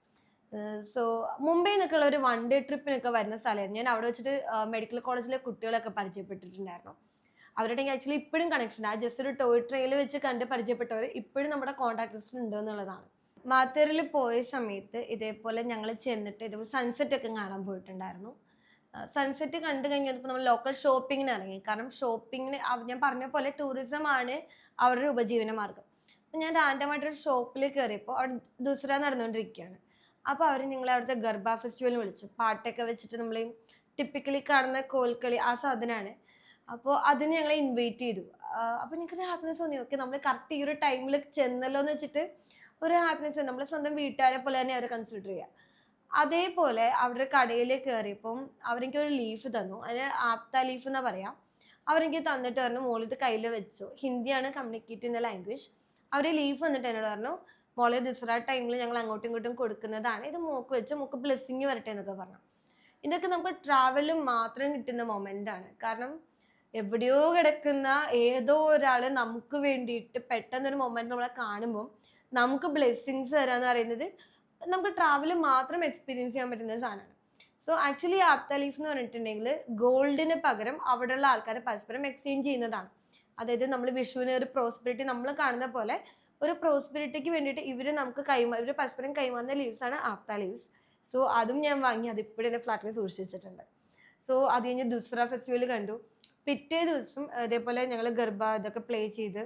സോ മുംബൈയിൽ നിന്നൊക്കെയുള്ള ഒരു 1 ഡേ ട്രിപ്പിനൊക്കെ വരുന്ന സ്ഥലമായിരുന്നു. ഞാൻ അവിടെ വെച്ചിട്ട് മെഡിക്കൽ കോളേജിലെ കുട്ടികളൊക്കെ പരിചയപ്പെട്ടിട്ടുണ്ടായിരുന്നു. അവരുടെ ആക്ച്വലി ഇപ്പോഴും കണക്ഷൻ ഉണ്ട്. ആ ജസ്റ്റ് ഒരു ടോയ് ട്രെയിനിൽ വെച്ച് കണ്ട് പരിചയപ്പെട്ടവർ ഇപ്പോഴും നമ്മുടെ കോൺടാക്ട് ലിസ്റ്റിൽ ഉണ്ട് എന്നുള്ളതാണ്. മാത്തേറിൽ പോയ സമയത്ത് ഇതേപോലെ ഞങ്ങൾ ചെന്നിട്ട് ഇതേപോലെ സൺസെറ്റ് ഒക്കെ കാണാൻ പോയിട്ടുണ്ടായിരുന്നു. സൺസെറ്റ് കണ്ടു കഴിഞ്ഞപ്പോൾ നമ്മൾ ലോക്കൽ ഷോപ്പിങ്ങിന് ഇറങ്ങി. കാരണം ഷോപ്പിങ്ങിന് ഞാൻ പറഞ്ഞ പോലെ ടൂറിസം ആണ് അവരുടെ ഉപജീവന മാർഗം. അപ്പം ഞാൻ റാൻഡമായിട്ടൊരു ഷോപ്പിൽ കയറിയപ്പോൾ അവിടെ ദുസ്ര നടന്നുകൊണ്ടിരിക്കുകയാണ്. അപ്പോൾ അവർ നിങ്ങളെ അവിടുത്തെ ഗർബ ഫെസ്റ്റിവലിന് വിളിച്ചു. പാട്ടൊക്കെ വെച്ചിട്ട് നമ്മൾ ടിപ്പിക്കലി കാണുന്ന കോൽക്കളി ആ സാധനമാണ്. അപ്പോൾ അതിന് ഞങ്ങളെ ഇൻവൈറ്റ് ചെയ്തു. അപ്പോൾ ഞങ്ങൾക്കൊരു ഹാപ്പിനെസ് തോന്നി. ഓക്കെ, നമ്മൾ കറക്റ്റ് ഈ ഒരു ടൈമിൽ ചെന്നല്ലോ എന്ന് വെച്ചിട്ട് ഒരു ഹാപ്പിനെസ് തോന്നി. നമ്മളെ സ്വന്തം വീട്ടുകാരെ പോലെ തന്നെ അവരെ കൺസിഡർ ചെയ്യുക. അതേപോലെ അവരുടെ കടയിൽ കയറിയപ്പം അവരെനിക്കൊരു ലീഫ് തന്നു. അതിന് ആപ്ത ലീഫ് എന്നാ പറയാം. അവരെനിക്ക് തന്നിട്ട് പറഞ്ഞു മോളിത് കയ്യിൽ വെച്ചു. ഹിന്ദിയാണ് കമ്മ്യൂണിക്കേറ്റ് ചെയ്യുന്ന ലാംഗ്വേജ്. അവർ ലീഫ് വന്നിട്ട് എന്നോട് പറഞ്ഞു മോളെ ദിസ്ര ടൈമിൽ ഞങ്ങൾ അങ്ങോട്ടും ഇങ്ങോട്ടും കൊടുക്കുന്നതാണ്, ഇത് മൂക്ക് വെച്ച് മൂക്ക് ബ്ലെസ്സിങ് വരട്ടെ എന്നൊക്കെ പറഞ്ഞു. ഇതൊക്കെ നമുക്ക് ട്രാവലിൽ മാത്രം കിട്ടുന്ന മൊമെൻ്റ് ആണ്. കാരണം എവിടെയോ കിടക്കുന്ന ഏതോ ഒരാൾ നമുക്ക് വേണ്ടിയിട്ട് പെട്ടെന്നൊരു മൊമെന്റ് നമ്മളെ കാണുമ്പോൾ നമുക്ക് ബ്ലെസ്സിങ്സ് തരാന്ന് പറയുന്നത് നമുക്ക് ട്രാവലിൽ മാത്രം എക്സ്പീരിയൻസ് ചെയ്യാൻ പറ്റുന്ന സാധനമാണ്. സോ ആക്ച്വലി ആപ്ത ലീഫ് എന്ന് പറഞ്ഞിട്ടുണ്ടെങ്കിൽ ഗോൾഡിന് പകരം അവിടെയുള്ള ആൾക്കാരെ പരസ്പരം എക്സ്ചേഞ്ച് ചെയ്യുന്നതാണ്. അതായത് നമ്മൾ വിഷുവിന് ഒരു പ്രോസ്പെരിറ്റി നമ്മൾ കാണുന്ന പോലെ ഒരു പ്രോസ്പെരിറ്റിക്ക് വേണ്ടിയിട്ട് ഇവർ നമുക്ക് ഇവർ പരസ്പരം കൈമാറുന്ന ലീവ്സ് ആണ് ആപ്ത ലീവ്സ്. സോ അതും ഞാൻ വാങ്ങി, അതിപ്പോഴും എൻ്റെ ഫ്ലാറ്റിൽ സൂക്ഷിച്ച് വെച്ചിട്ടുണ്ട്. സോ അത് കഴിഞ്ഞ് ദുസ്ര ഫെസ്റ്റിവൽ കണ്ടു. പിറ്റേ ദിവസം ഇതേപോലെ ഞങ്ങൾ ഗർബ ഇതൊക്കെ പ്ലേ ചെയ്ത്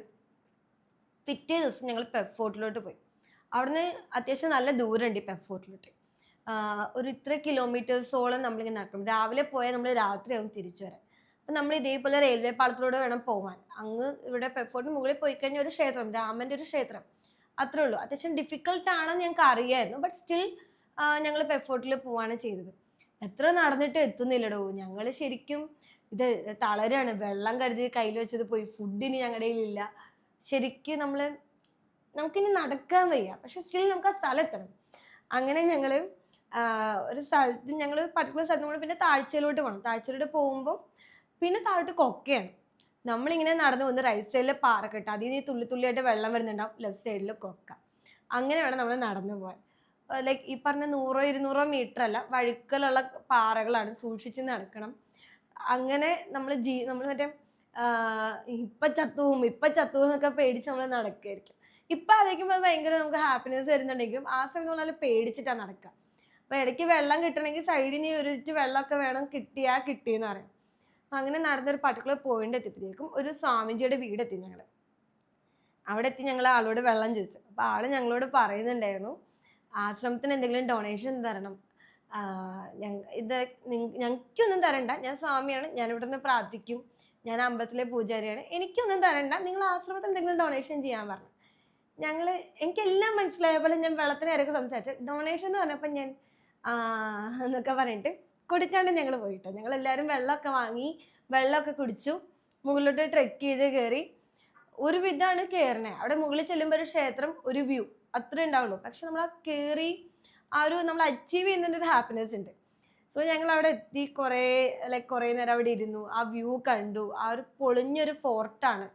പിറ്റേ ദിവസം ഞങ്ങൾ പെപ്പ് ഫോർട്ടിലോട്ട് പോയി. അവിടുന്ന് അത്യാവശ്യം നല്ല ദൂരമുണ്ട് ഈ പെപ്പ് ഫോർട്ടിലോട്ട്. ഒരു ഇത്ര കിലോമീറ്റേഴ്സോളം നമ്മളിങ്ങനെ നടക്കും. രാവിലെ പോയാൽ നമ്മൾ രാത്രിയാവും തിരിച്ചു വരാൻ. അപ്പം നമ്മൾ ഇതേപോലെ റെയിൽവേ പാളത്തിലൂടെ വേണം പോകാൻ. അങ്ങ് ഇവിടെ പെപ്പ് ഫോർട്ടിന് മുകളിൽ പോയി കഴിഞ്ഞാൽ ഒരു ക്ഷേത്രം, രാമൻ്റെ ഒരു ക്ഷേത്രം, അത്രേ ഉള്ളൂ. അത്യാവശ്യം ഡിഫിക്കൽട്ടാണെന്ന് ഞങ്ങൾക്ക് അറിയായിരുന്നു. ബട്ട് സ്റ്റിൽ ഞങ്ങൾ പെപ്പ് ഫോർട്ടിൽ പോവാണ് ചെയ്തത്. എത്ര നടന്നിട്ട് എത്തുന്നില്ലടോ. ഞങ്ങൾ ശരിക്കും ഇത് തളരാണ്. വെള്ളം കരുതി കയ്യിൽ വെച്ചത് പോയി, ഫുഡിന് ഞങ്ങളുടെ കയ്യിലില്ല. ശരിക്കും നമുക്കിനി നടക്കാൻ വയ്യ, പക്ഷെ സ്റ്റിൽ നമുക്ക് ആ സ്ഥലം എത്തണം. അങ്ങനെ ഞങ്ങൾ ഒരു സ്ഥലത്ത് ഞങ്ങൾ പർട്ടിക്കുലർ സ്ഥലത്ത് നമ്മൾ പിന്നെ താഴ്ചയിലോട്ട് പോകണം. താഴ്ചയിലോട്ട് പോകുമ്പോൾ പിന്നെ താഴോട്ട് കൊക്കയാണ്. നമ്മളിങ്ങനെ നടന്നു പോകുന്ന റൈറ്റ് സൈഡിൽ പാറക്കെട്ട്, അതിൽ നിന്ന് തുള്ളി തുള്ളിയായിട്ട് വെള്ളം വരുന്നുണ്ടാവും, ലെഫ്റ്റ് സൈഡിൽ കൊക്ക. അങ്ങനെ വേണം നമ്മൾ നടന്നു പോകാൻ. ലൈക്ക് ഈ പറഞ്ഞ 100-200 മീറ്റർ അല്ല, വഴുക്കലുള്ള പാറകളാണ്, സൂക്ഷിച്ച് നടക്കണം. അങ്ങനെ നമ്മൾ മറ്റേ ഇപ്പം ചത്തുവും എന്നൊക്കെ പേടിച്ച് നമ്മൾ നടക്കുമായിരിക്കും. ഇപ്പം ആലോചിക്കുമ്പോൾ ഭയങ്കര നമുക്ക് ഹാപ്പിനെസ് വരുന്നുണ്ടെങ്കിലും ആ സമയത്ത് നമ്മൾ നല്ല പേടിച്ചിട്ടാണ് നടക്കുക. അപ്പോൾ ഇടയ്ക്ക് വെള്ളം കിട്ടണമെങ്കിൽ സൈഡിന് ഒരു വെള്ളമൊക്കെ വേണം, കിട്ടിയെന്ന് പറയാം. അങ്ങനെ നടന്നൊരു പർട്ടിക്കുലർ പോയിന്റ് എത്തിയപ്പോഴേക്കും ഒരു സ്വാമിജിയുടെ വീടെത്തി. ഞങ്ങൾ അവിടെ എത്തി ഞങ്ങൾ ആളോട് വെള്ളം ചോദിച്ചു. അപ്പോൾ ആള് ഞങ്ങളോട് പറയുന്നുണ്ടായിരുന്നു ആശ്രമത്തിന് എന്തെങ്കിലും ഡൊണേഷൻ തരണം. ഞങ്ങൾക്കൊന്നും തരണ്ട, ഞാൻ സ്വാമിയാണ്, ഞാൻ ഇവിടെ നിന്ന് പ്രാർത്ഥിക്കും, ഞാൻ അമ്പലത്തിലെ പൂജാരിയാണ്, എനിക്കൊന്നും തരണ്ട, നിങ്ങൾ ആശ്രമത്തിൽ എന്തെങ്കിലും ഡൊണേഷൻ ചെയ്യാൻ പറഞ്ഞു. എനിക്കെല്ലാം മനസ്സിലായ പോലെ ഞാൻ വെള്ളത്തിന് ഇറക്കി സംസാരിച്ചു. ഡൊണേഷൻ എന്ന് പറഞ്ഞപ്പോൾ ഞാൻ എന്നൊക്കെ പറഞ്ഞിട്ട് കൊടുക്കാണ്ട് ഞങ്ങൾ പോയിട്ടോ. ഞങ്ങളെല്ലാവരും വെള്ളമൊക്കെ വാങ്ങി വെള്ളമൊക്കെ കുടിച്ചു. മുകളിലോട്ട് ട്രെക്ക് ചെയ്ത് കയറി. ഒരു വിധമാണ് കയറണേ. അവിടെ മുകളിൽ ചെല്ലുമ്പോൾ ഒരു ക്ഷേത്രം, ഒരു വ്യൂ, അത്രേ ഉണ്ടാവുള്ളൂ. പക്ഷെ നമ്മൾ ആ കയറി നമ്മൾ അച്ചീവ് ചെയ്യുന്നതിൻ്റെ ഒരു ഹാപ്പിനെസ് ഉണ്ട്. സോ ഞങ്ങൾ അവിടെ എത്തി. കുറേ നേരം അവിടെ ഇരുന്നു, ആ വ്യൂ കണ്ടു. ആ ഒരു പൊളിഞ്ഞൊരു ഫോർട്ടാണ്.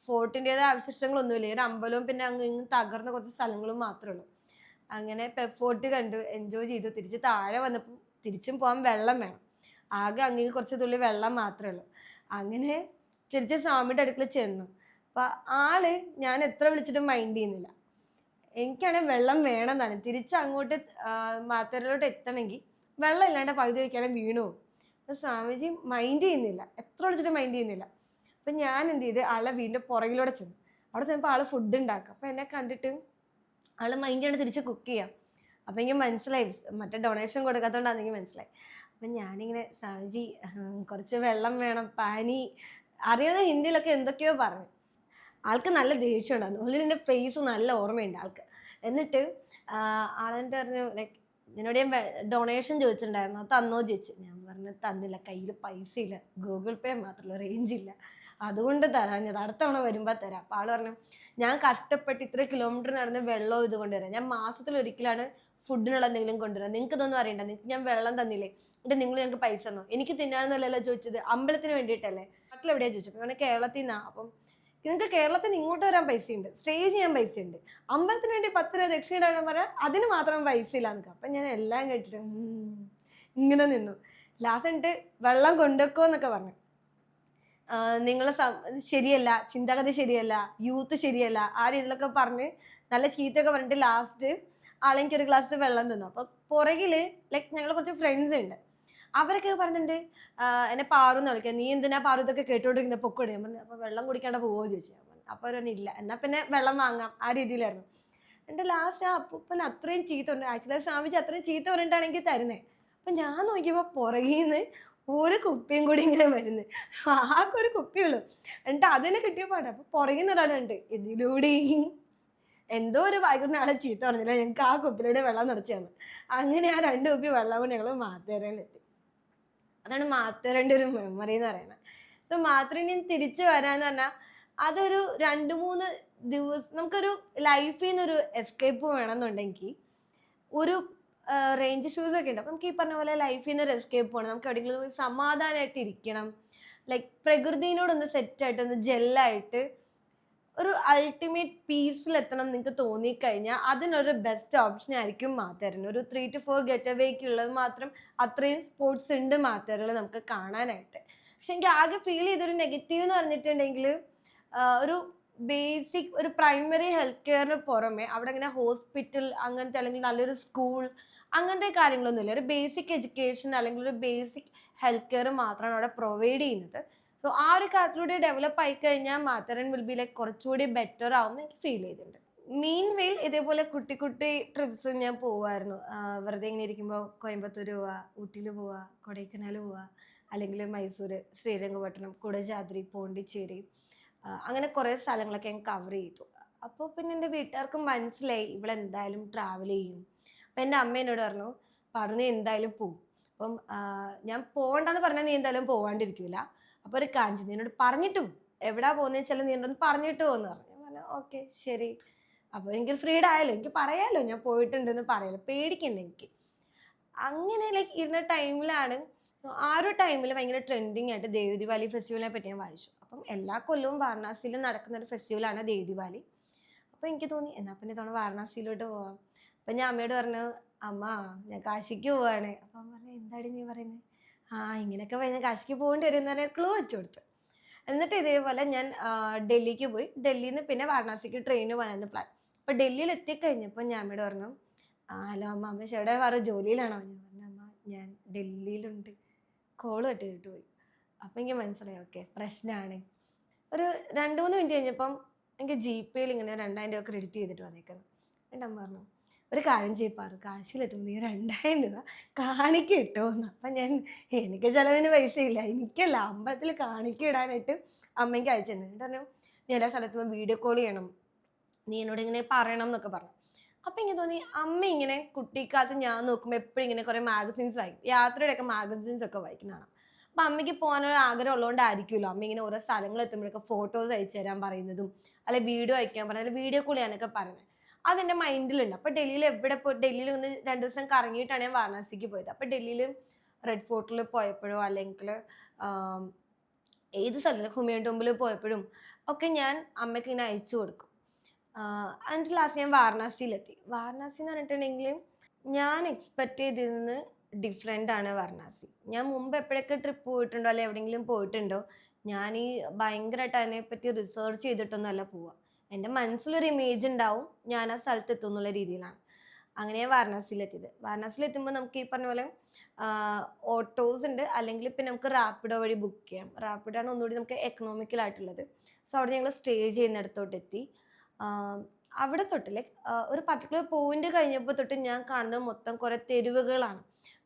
ഫോർട്ടിൻ്റെതായ അവശിഷ്ടങ്ങളൊന്നുമില്ല. ഒരു അമ്പലവും പിന്നെ അങ്ങ് തകർന്ന കുറച്ച് സ്ഥലങ്ങളും മാത്രമേ ഉള്ളൂ. അങ്ങനെ പെപ്പ് ഫോർട്ട് കണ്ടു, എൻജോയ് ചെയ്തു. തിരിച്ച് താഴെ വന്നപ്പോൾ തിരിച്ചും പോകാൻ വെള്ളം വേണം. ആകെ അങ്ങ് കുറച്ച് തുള്ളി വെള്ളം മാത്രമേ ഉള്ളൂ. അങ്ങനെ തിരിച്ച് സ്വാമിയുടെ അടുക്കൽ ചെന്നു. അപ്പം ആള് ഞാൻ എത്ര വിളിച്ചിട്ടും മൈൻഡ് ചെയ്യുന്നില്ല. എനിക്കാണെങ്കിൽ വെള്ളം വേണമെന്നാണ്. തിരിച്ചങ്ങോട്ട് മാത്തരയിലോട്ട് എത്തണമെങ്കിൽ വെള്ളം ഇല്ലാണ്ട് പകുതി വയ്ക്കാനും വീണു പോകും. അപ്പം സ്വാമിജി മൈൻഡ് ചെയ്യുന്നില്ല, എത്ര വിളിച്ചിട്ടും മൈൻഡ് ചെയ്യുന്നില്ല. അപ്പം ഞാൻ എന്ത് ചെയ്ത് ആളെ വീടിൻ്റെ പുറകിലൂടെ ചെന്നു. അവിടെ ചെന്നപ്പോൾ ആൾ ഫുഡ് ഉണ്ടാക്കുക. അപ്പം എന്നെ കണ്ടിട്ട് ആൾ മൈൻഡ് ചെയ്യാണ്ട് തിരിച്ച് കുക്ക് ചെയ്യാം. അപ്പം എനിക്ക് മനസ്സിലായി മറ്റേ ഡൊണേഷൻ കൊടുക്കാത്തതുകൊണ്ടാണ് എനിക്ക് മനസ്സിലായി. അപ്പം ഞാനിങ്ങനെ സ്വാമിജി കുറച്ച് വെള്ളം വേണം, പാനി, അറിയാവുന്ന ഹിന്ദിയിലൊക്കെ എന്തൊക്കെയോ പറഞ്ഞു. ആൾക്ക് നല്ല ദേഷ്യം ഉണ്ടായിരുന്നു. ഓൾറെഡി എൻ്റെ ഫേസ് നല്ല ഓർമ്മയുണ്ട് ആൾക്ക്. എന്നിട്ട് ആളെൻ്റെ പറഞ്ഞു ലൈക്ക് എന്നോട് ഞാൻ ഡൊണേഷൻ ചോദിച്ചിട്ടുണ്ടായിരുന്നു, അത് തന്നോ ചോദിച്ചു. ഞാൻ പറഞ്ഞു തന്നില്ല, കയ്യിൽ പൈസ ഇല്ല, ഗൂഗിൾ പേ മാത്രമല്ല, റേഞ്ച് ഇല്ല, അതുകൊണ്ട് തരാഞ്ഞത്, അടുത്ത തവണ വരുമ്പോൾ തരാം. അപ്പോൾ ആൾ പറഞ്ഞു ഞാൻ കഷ്ടപ്പെട്ട് ഇത്ര കിലോമീറ്റർ നടന്ന് വെള്ളവും ഇത് കൊണ്ടുവരാം, ഞാൻ മാസത്തിലൊരിക്കലാണ് ഫുഡിനുള്ള എന്തെങ്കിലും കൊണ്ടുവരാം, നിങ്ങൾക്ക് ഇതൊന്നും അറിയണ്ട, നിങ്ങൾക്ക് ഞാൻ വെള്ളം തന്നില്ലേ, എന്നിട്ട് നിങ്ങൾ ഞങ്ങൾക്ക് പൈസ തന്നോ, എനിക്ക് തിന്നാണെന്നല്ലല്ലോ ചോദിച്ചത്, അമ്പലത്തിന് വേണ്ടിയിട്ടല്ലേ, നാട്ടിൽ എവിടെയാണ് ചോദിച്ചു. അപ്പോൾ കേരളത്തിൽ നിന്നാണ്. അപ്പം നിങ്ങൾക്ക് കേരളത്തിൽ നിന്ന് ഇങ്ങോട്ട് വരാൻ പൈസയുണ്ട്, സ്റ്റേ ചെയ്യാൻ പൈസയുണ്ട്, അമ്പലത്തിന് വേണ്ടി 10 രൂപ ദക്ഷിണ ഇടാൻ പറയാൻ അതിന് മാത്രം പൈസ ഇല്ലാന്ന്. അപ്പം ഞാൻ എല്ലാം കേട്ടിട്ട് ഇങ്ങനെ നിന്നു. ലാസ്റ്റ് എന്നിട്ട് വെള്ളം കൊണ്ടുവെക്കോ എന്നൊക്കെ പറഞ്ഞു. നിങ്ങൾ ശരിയല്ല, ചിന്താഗതി ശരിയല്ല, യൂത്ത് ശരിയല്ല, ആ രീതിയിലൊക്കെ പറഞ്ഞ് നല്ല ചീത്തയൊക്കെ പറഞ്ഞിട്ട് ലാസ്റ്റ് ആളെനിക്ക് ഒരു ഗ്ലാസ് വെള്ളം തന്നു. അപ്പോൾ പുറകിൽ ലൈക്ക് ഞങ്ങൾ കുറച്ച് ഫ്രണ്ട്സ് ഉണ്ട്, അവരൊക്കെ പറഞ്ഞിട്ടുണ്ട് എന്നെ പാറു എന്ന് വിളിക്കാം, നീ എന്തിനാ പാറു ഇതൊക്കെ കേട്ടോണ്ടിരിക്കുന്ന പൊക്കോടെ. ഞാൻ പറഞ്ഞു അപ്പോൾ വെള്ളം കുടിക്കാണ്ട് പോവോ ചോദിച്ചു. അപ്പോൾ അവർ പറഞ്ഞില്ല, എന്നാൽ പിന്നെ വെള്ളം വാങ്ങാം, ആ രീതിയിലായിരുന്നു. എന്നിട്ട് ലാസ്റ്റ് ആ അപ്പൂപ്പൻ അത്രയും ചീത്ത ഉണ്ട്, ആക്ച്വലി സ്വാമിജി അത്രയും ചീത്ത പറഞ്ഞിട്ടാണെങ്കിൽ തരുന്നേ. അപ്പം ഞാൻ നോക്കിയപ്പോൾ പുറകിൽ നിന്ന് ഒരു കുപ്പിയും കൂടി ഇങ്ങനെ വരുന്നത്, ആകെ ഒരു കുപ്പിയുള്ളൂ. എന്നിട്ട് അതിനെ കിട്ടിയ പാടാ. അപ്പോൾ പുറകിൽ നിന്ന് ഒരാളുണ്ട്, ഇതിലൂടെ എന്തോ ഒരു വൈകുന്ന ആളെ ചീത്ത പറഞ്ഞില്ല, ഞങ്ങൾക്ക് ആ കുപ്പിലൂടെ വെള്ളം നിറച്ചു തന്നു. അങ്ങനെ ആ 2 കുപ്പി വെള്ളം കൊണ്ട് ഞങ്ങൾ മാത്തേരയിലെത്തി. അതാണ് മാത്തേരൻ്റെ ഒരു മെമ്മറി എന്ന് പറയുന്നത്. സോ മാത്തേരന് തിരിച്ചു വരാന്ന് പറഞ്ഞാൽ അതൊരു 2-3 ദിവസം, നമുക്കൊരു ലൈഫിൽ നിന്നൊരു എസ്കേപ്പ് വേണമെന്നുണ്ടെങ്കിൽ ഒരു റേഞ്ച് ഷൂസ് ഒക്കെ ഉണ്ട്. അപ്പം നമുക്ക് ഈ പറഞ്ഞ പോലെ ലൈഫിൽ നിന്ന് ഒരു എസ്കേപ്പ് വേണം, നമുക്ക് എവിടെയെങ്കിലും സമാധാനമായിട്ട് ഇരിക്കണം, ലൈക്ക് പ്രകൃതിനോടൊന്ന് സെറ്റായിട്ട് ഒന്ന് ജെല്ലായിട്ട് ഒരു അൾട്ടിമേറ്റ് പീസിലെത്തണം നിങ്ങൾക്ക് തോന്നിക്കഴിഞ്ഞാൽ അതിനൊരു ബെസ്റ്റ് ഓപ്ഷൻ ആയിരിക്കും മാത്തേരൻ. ഒരു 3 to 4 ഗെറ്റ് അവേക്കുള്ളത് മാത്രം അത്രയും സ്പോർട്സ് ഉണ്ട് മാത്തേരകൾ നമുക്ക് കാണാനായിട്ട്. പക്ഷെ എനിക്ക് ആകെ ഫീൽ ചെയ്തൊരു നെഗറ്റീവ് എന്ന് പറഞ്ഞിട്ടുണ്ടെങ്കിൽ ഒരു ബേസിക് ഒരു പ്രൈമറി ഹെൽത്ത് കെയറിന് പുറമെ അവിടെ ഇങ്ങനെ ഹോസ്പിറ്റൽ അങ്ങനത്തെ അല്ലെങ്കിൽ നല്ലൊരു സ്കൂൾ അങ്ങനത്തെ കാര്യങ്ങളൊന്നുമില്ല. ഒരു ബേസിക് എഡ്യൂക്കേഷൻ അല്ലെങ്കിൽ ഒരു ബേസിക് ഹെൽത്ത് കെയർ മാത്രമാണ് അവിടെ പ്രൊവൈഡ് ചെയ്യുന്നത്. സോ ആ ഒരു കാര്യത്തിലൂടെ ഡെവലപ്പ് ആയി കഴിഞ്ഞാൽ മാത്തരൻ വിൽ ബി ലൈക്ക് കുറച്ചുകൂടി ബെറ്റർ ആവും എനിക്ക് ഫീൽ ചെയ്തിട്ടുണ്ട്. മീൻ വെയിൽ ഇതേപോലെ കുട്ടി കുട്ടി ട്രിപ്സ് ഞാൻ പോവായിരുന്നു. വെറുതെ ഇങ്ങനെ ഇരിക്കുമ്പോൾ കോയമ്പത്തൂർ പോവുക, ഊട്ടിയിൽ പോവുക, കൊടൈക്കനാൽ പോവുക, അല്ലെങ്കിൽ മൈസൂർ, ശ്രീരംഗപട്ടണം, കുടജാദ്രി, പോണ്ടിച്ചേരി, അങ്ങനെ കുറേ സ്ഥലങ്ങളൊക്കെ ഞാൻ കവർ ചെയ്തു. അപ്പോൾ പിന്നെ എൻ്റെ വീട്ടുകാർക്കും മനസ്സിലായി ഇവളെന്തായാലും ട്രാവൽ ചെയ്യും. അപ്പം എൻ്റെ അമ്മ എന്നോട് പറഞ്ഞു നീ എന്തായാലും പോവും, അപ്പം ഞാൻ പോകണ്ടെന്ന് പറഞ്ഞാൽ നീ എന്തായാലും പോവാണ്ടിരിക്കൂല, അപ്പോൾ ഒരു കാര്യം നീ എന്നോട് പറഞ്ഞിട്ട് പോകും, എവിടാ പോകുന്നത് വെച്ചാൽ നീ എന്നോട് പറഞ്ഞിട്ട് പോകുമെന്ന് പറഞ്ഞു. ഞാൻ പറഞ്ഞു ഓക്കെ ശരി. അപ്പോൾ എനിക്ക് ഫ്രീഡം ആയല്ലോ, എനിക്ക് പറയാമല്ലോ ഞാൻ പോയിട്ടുണ്ടെന്ന് പറയാമല്ലോ, പേടിക്കണ്ട എനിക്ക്. അങ്ങനെ ലൈക്ക് ഇരുന്ന ടൈമിലാണ് ആ ഒരു ടൈമിൽ ഭയങ്കര ട്രെൻഡിങ് ആയിട്ട് ദേവ് ദിവാലി ഫെസ്റ്റിവലിനെ പറ്റി ഞാൻ വായിച്ചു. അപ്പം എല്ലാ കൊല്ലവും വാരണാസിയിൽ നടക്കുന്ന ഒരു ഫെസ്റ്റിവലാണ് ദേവ് ദിവാലി. അപ്പോൾ എനിക്ക് തോന്നി എന്നാൽ പിന്നെ തവണ വാരണാസിയിലോട്ട് പോവാം. അപ്പം ഞാൻ അമ്മയോട് പറഞ്ഞു അമ്മ ഞാൻ കാശിക്ക് പോവാണ്. അപ്പം അമ്മ പറഞ്ഞു എന്താടി നീ പറയുന്നത്, ഇങ്ങനെയൊക്കെ പറഞ്ഞാൽ കാശിക്ക് പോകേണ്ടി വരും എന്ന് പറഞ്ഞാൽ ക്ലൂ വെച്ചു കൊടുത്തു. എന്നിട്ട് ഇതേപോലെ ഞാൻ ഡൽഹിക്ക് പോയി. ഡൽഹിയിൽ നിന്ന് പിന്നെ വാരണാസിക്ക് ട്രെയിന് പോകാനായിരുന്നു പ്ലാൻ. അപ്പോൾ ഡൽഹിയിൽ എത്തിക്കഴിഞ്ഞപ്പോൾ ഞാൻ അമ്മയോട് പറഞ്ഞു ഹലോ അമ്മ, അമ്മ ചേട്ടാ വേറെ ജോലിയിലാണോ? ഞാൻ പറഞ്ഞു അമ്മ ഞാൻ ഡൽഹിയിലുണ്ട്, കോള് കെട്ടിട്ട് പോയി. അപ്പം എനിക്ക് മനസ്സിലായി ഓക്കെ പ്രശ്നമാണ്. ഒരു 2-3 മിനിറ്റ് കഴിഞ്ഞപ്പം എനിക്ക് GPയിൽ ഇങ്ങനെ 2000 രൂപ ക്രെഡിറ്റ് ചെയ്തിട്ട് വന്നേക്കുന്നു. എൻ്റെ അമ്മ പറഞ്ഞു ഒരു കാര്യം ചെയ്യിപ്പാറ്, കാശിലെത്തുമ്പോൾ നീ 2000 രൂപ കാണിക്ക ഇട്ടോന്ന്. അപ്പം ഞാൻ എനിക്ക് ചിലവിന് പൈസ ഇല്ല, എനിക്കല്ല അമ്പലത്തിൽ കാണിക്ക ഇടാനായിട്ട് അമ്മയ്ക്ക് അയച്ചിട്ടുണ്ട്. എന്നിട്ട് പറഞ്ഞു നീ എല്ലാ സ്ഥലത്തും വീഡിയോ കോൾ ചെയ്യണം, നീ എന്നോട് ഇങ്ങനെ പറയണം എന്നൊക്കെ പറഞ്ഞു. അപ്പം എനിക്ക് തോന്നി അമ്മ ഇങ്ങനെ കുട്ടിക്കാലത്ത് ഞാൻ നോക്കുമ്പോൾ എപ്പോഴും ഇങ്ങനെ കുറേ മാഗസീൻസ് വായിക്കും, യാത്രയുടെയൊക്കെ മാഗസീൻസ് ഒക്കെ വായിക്കുന്നതാണ്. അപ്പം അമ്മയ്ക്ക് പോകാനൊരു ആഗ്രഹം ഉള്ളതുകൊണ്ടായിരിക്കുമല്ലോ അമ്മ ഇങ്ങനെ ഓരോ സ്ഥലങ്ങൾ എത്തുമ്പോഴൊക്കെ ഫോട്ടോസ് അയച്ചു തരാൻ പറയുന്നതും അല്ലെങ്കിൽ വീഡിയോ അയക്കാൻ പറയുന്നത്, വീഡിയോ കോൾ ചെയ്യാനൊക്കെ പറയുന്നത്. അതെൻ്റെ മൈൻഡിലുണ്ട്. അപ്പോൾ ഡൽഹിയിൽ എവിടെ പോയി ഡൽഹിയിൽ ഒന്ന് 2 ദിവസം കറങ്ങിയിട്ടാണ് ഞാൻ വാരണാസിക്ക് പോയത്. അപ്പോൾ ഡൽഹിയിൽ റെഡ് ഫോർട്ടിൽ പോയപ്പോഴോ അല്ലെങ്കിൽ ഏത് സ്ഥലത്ത് ഹുമയൂൺ ടോംബിൽ പോയപ്പോഴും ഒക്കെ ഞാൻ അമ്മയ്ക്ക് ഇങ്ങനെ അയച്ചു കൊടുക്കും. എന്നിട്ട് ലാസ്റ്റ് ഞാൻ വാരണാസിയിലെത്തി. വാരണാസി എന്ന് പറഞ്ഞിട്ടുണ്ടെങ്കിൽ ഞാൻ എക്സ്പെക്റ്റ് ചെയ്തിരുന്നത് ഡിഫറെൻ്റ് ആണ് വാരണാസി. ഞാൻ മുമ്പ് എപ്പോഴൊക്കെ ട്രിപ്പ് പോയിട്ടുണ്ടോ അല്ലെങ്കിൽ എവിടെയെങ്കിലും പോയിട്ടുണ്ടോ ഞാൻ ഈ ഭയങ്കരമായിട്ട് അതിനെപ്പറ്റി റിസർച്ച് ചെയ്തിട്ടൊന്നുമല്ല പോവുക. എൻ്റെ മനസ്സിലൊരു ഇമേജ് ഉണ്ടാവും, ഞാൻ ആ സ്ഥലത്ത് എത്തും എന്നുള്ള രീതിയിലാണ്. അങ്ങനെ ഞാൻ വാരണാസിയിലെത്തിയത്. വാരണാസിയിലെത്തുമ്പോൾ നമുക്ക് ഈ പറഞ്ഞ പോലെ ഓട്ടോസ് ഉണ്ട്, അല്ലെങ്കിൽ ഇപ്പം നമുക്ക് റാപ്പിഡോ വഴി ബുക്ക് ചെയ്യാം. റാപ്പിഡോ ആണ് ഒന്നുകൂടി നമുക്ക് എക്കണോമിക്കൽ ആയിട്ടുള്ളത്. സോ അവിടെ ഞങ്ങൾ സ്റ്റേ ചെയ്യുന്നിടത്തോട്ട് എത്തി. അവിടെ തൊട്ട് ലൈക്ക് ഒരു പർട്ടിക്കുലർ പോയിന്റ് കഴിഞ്ഞപ്പോൾ തൊട്ട് ഞാൻ കാണുന്നത് മൊത്തം കുറേ തെരുവുകളാണ്,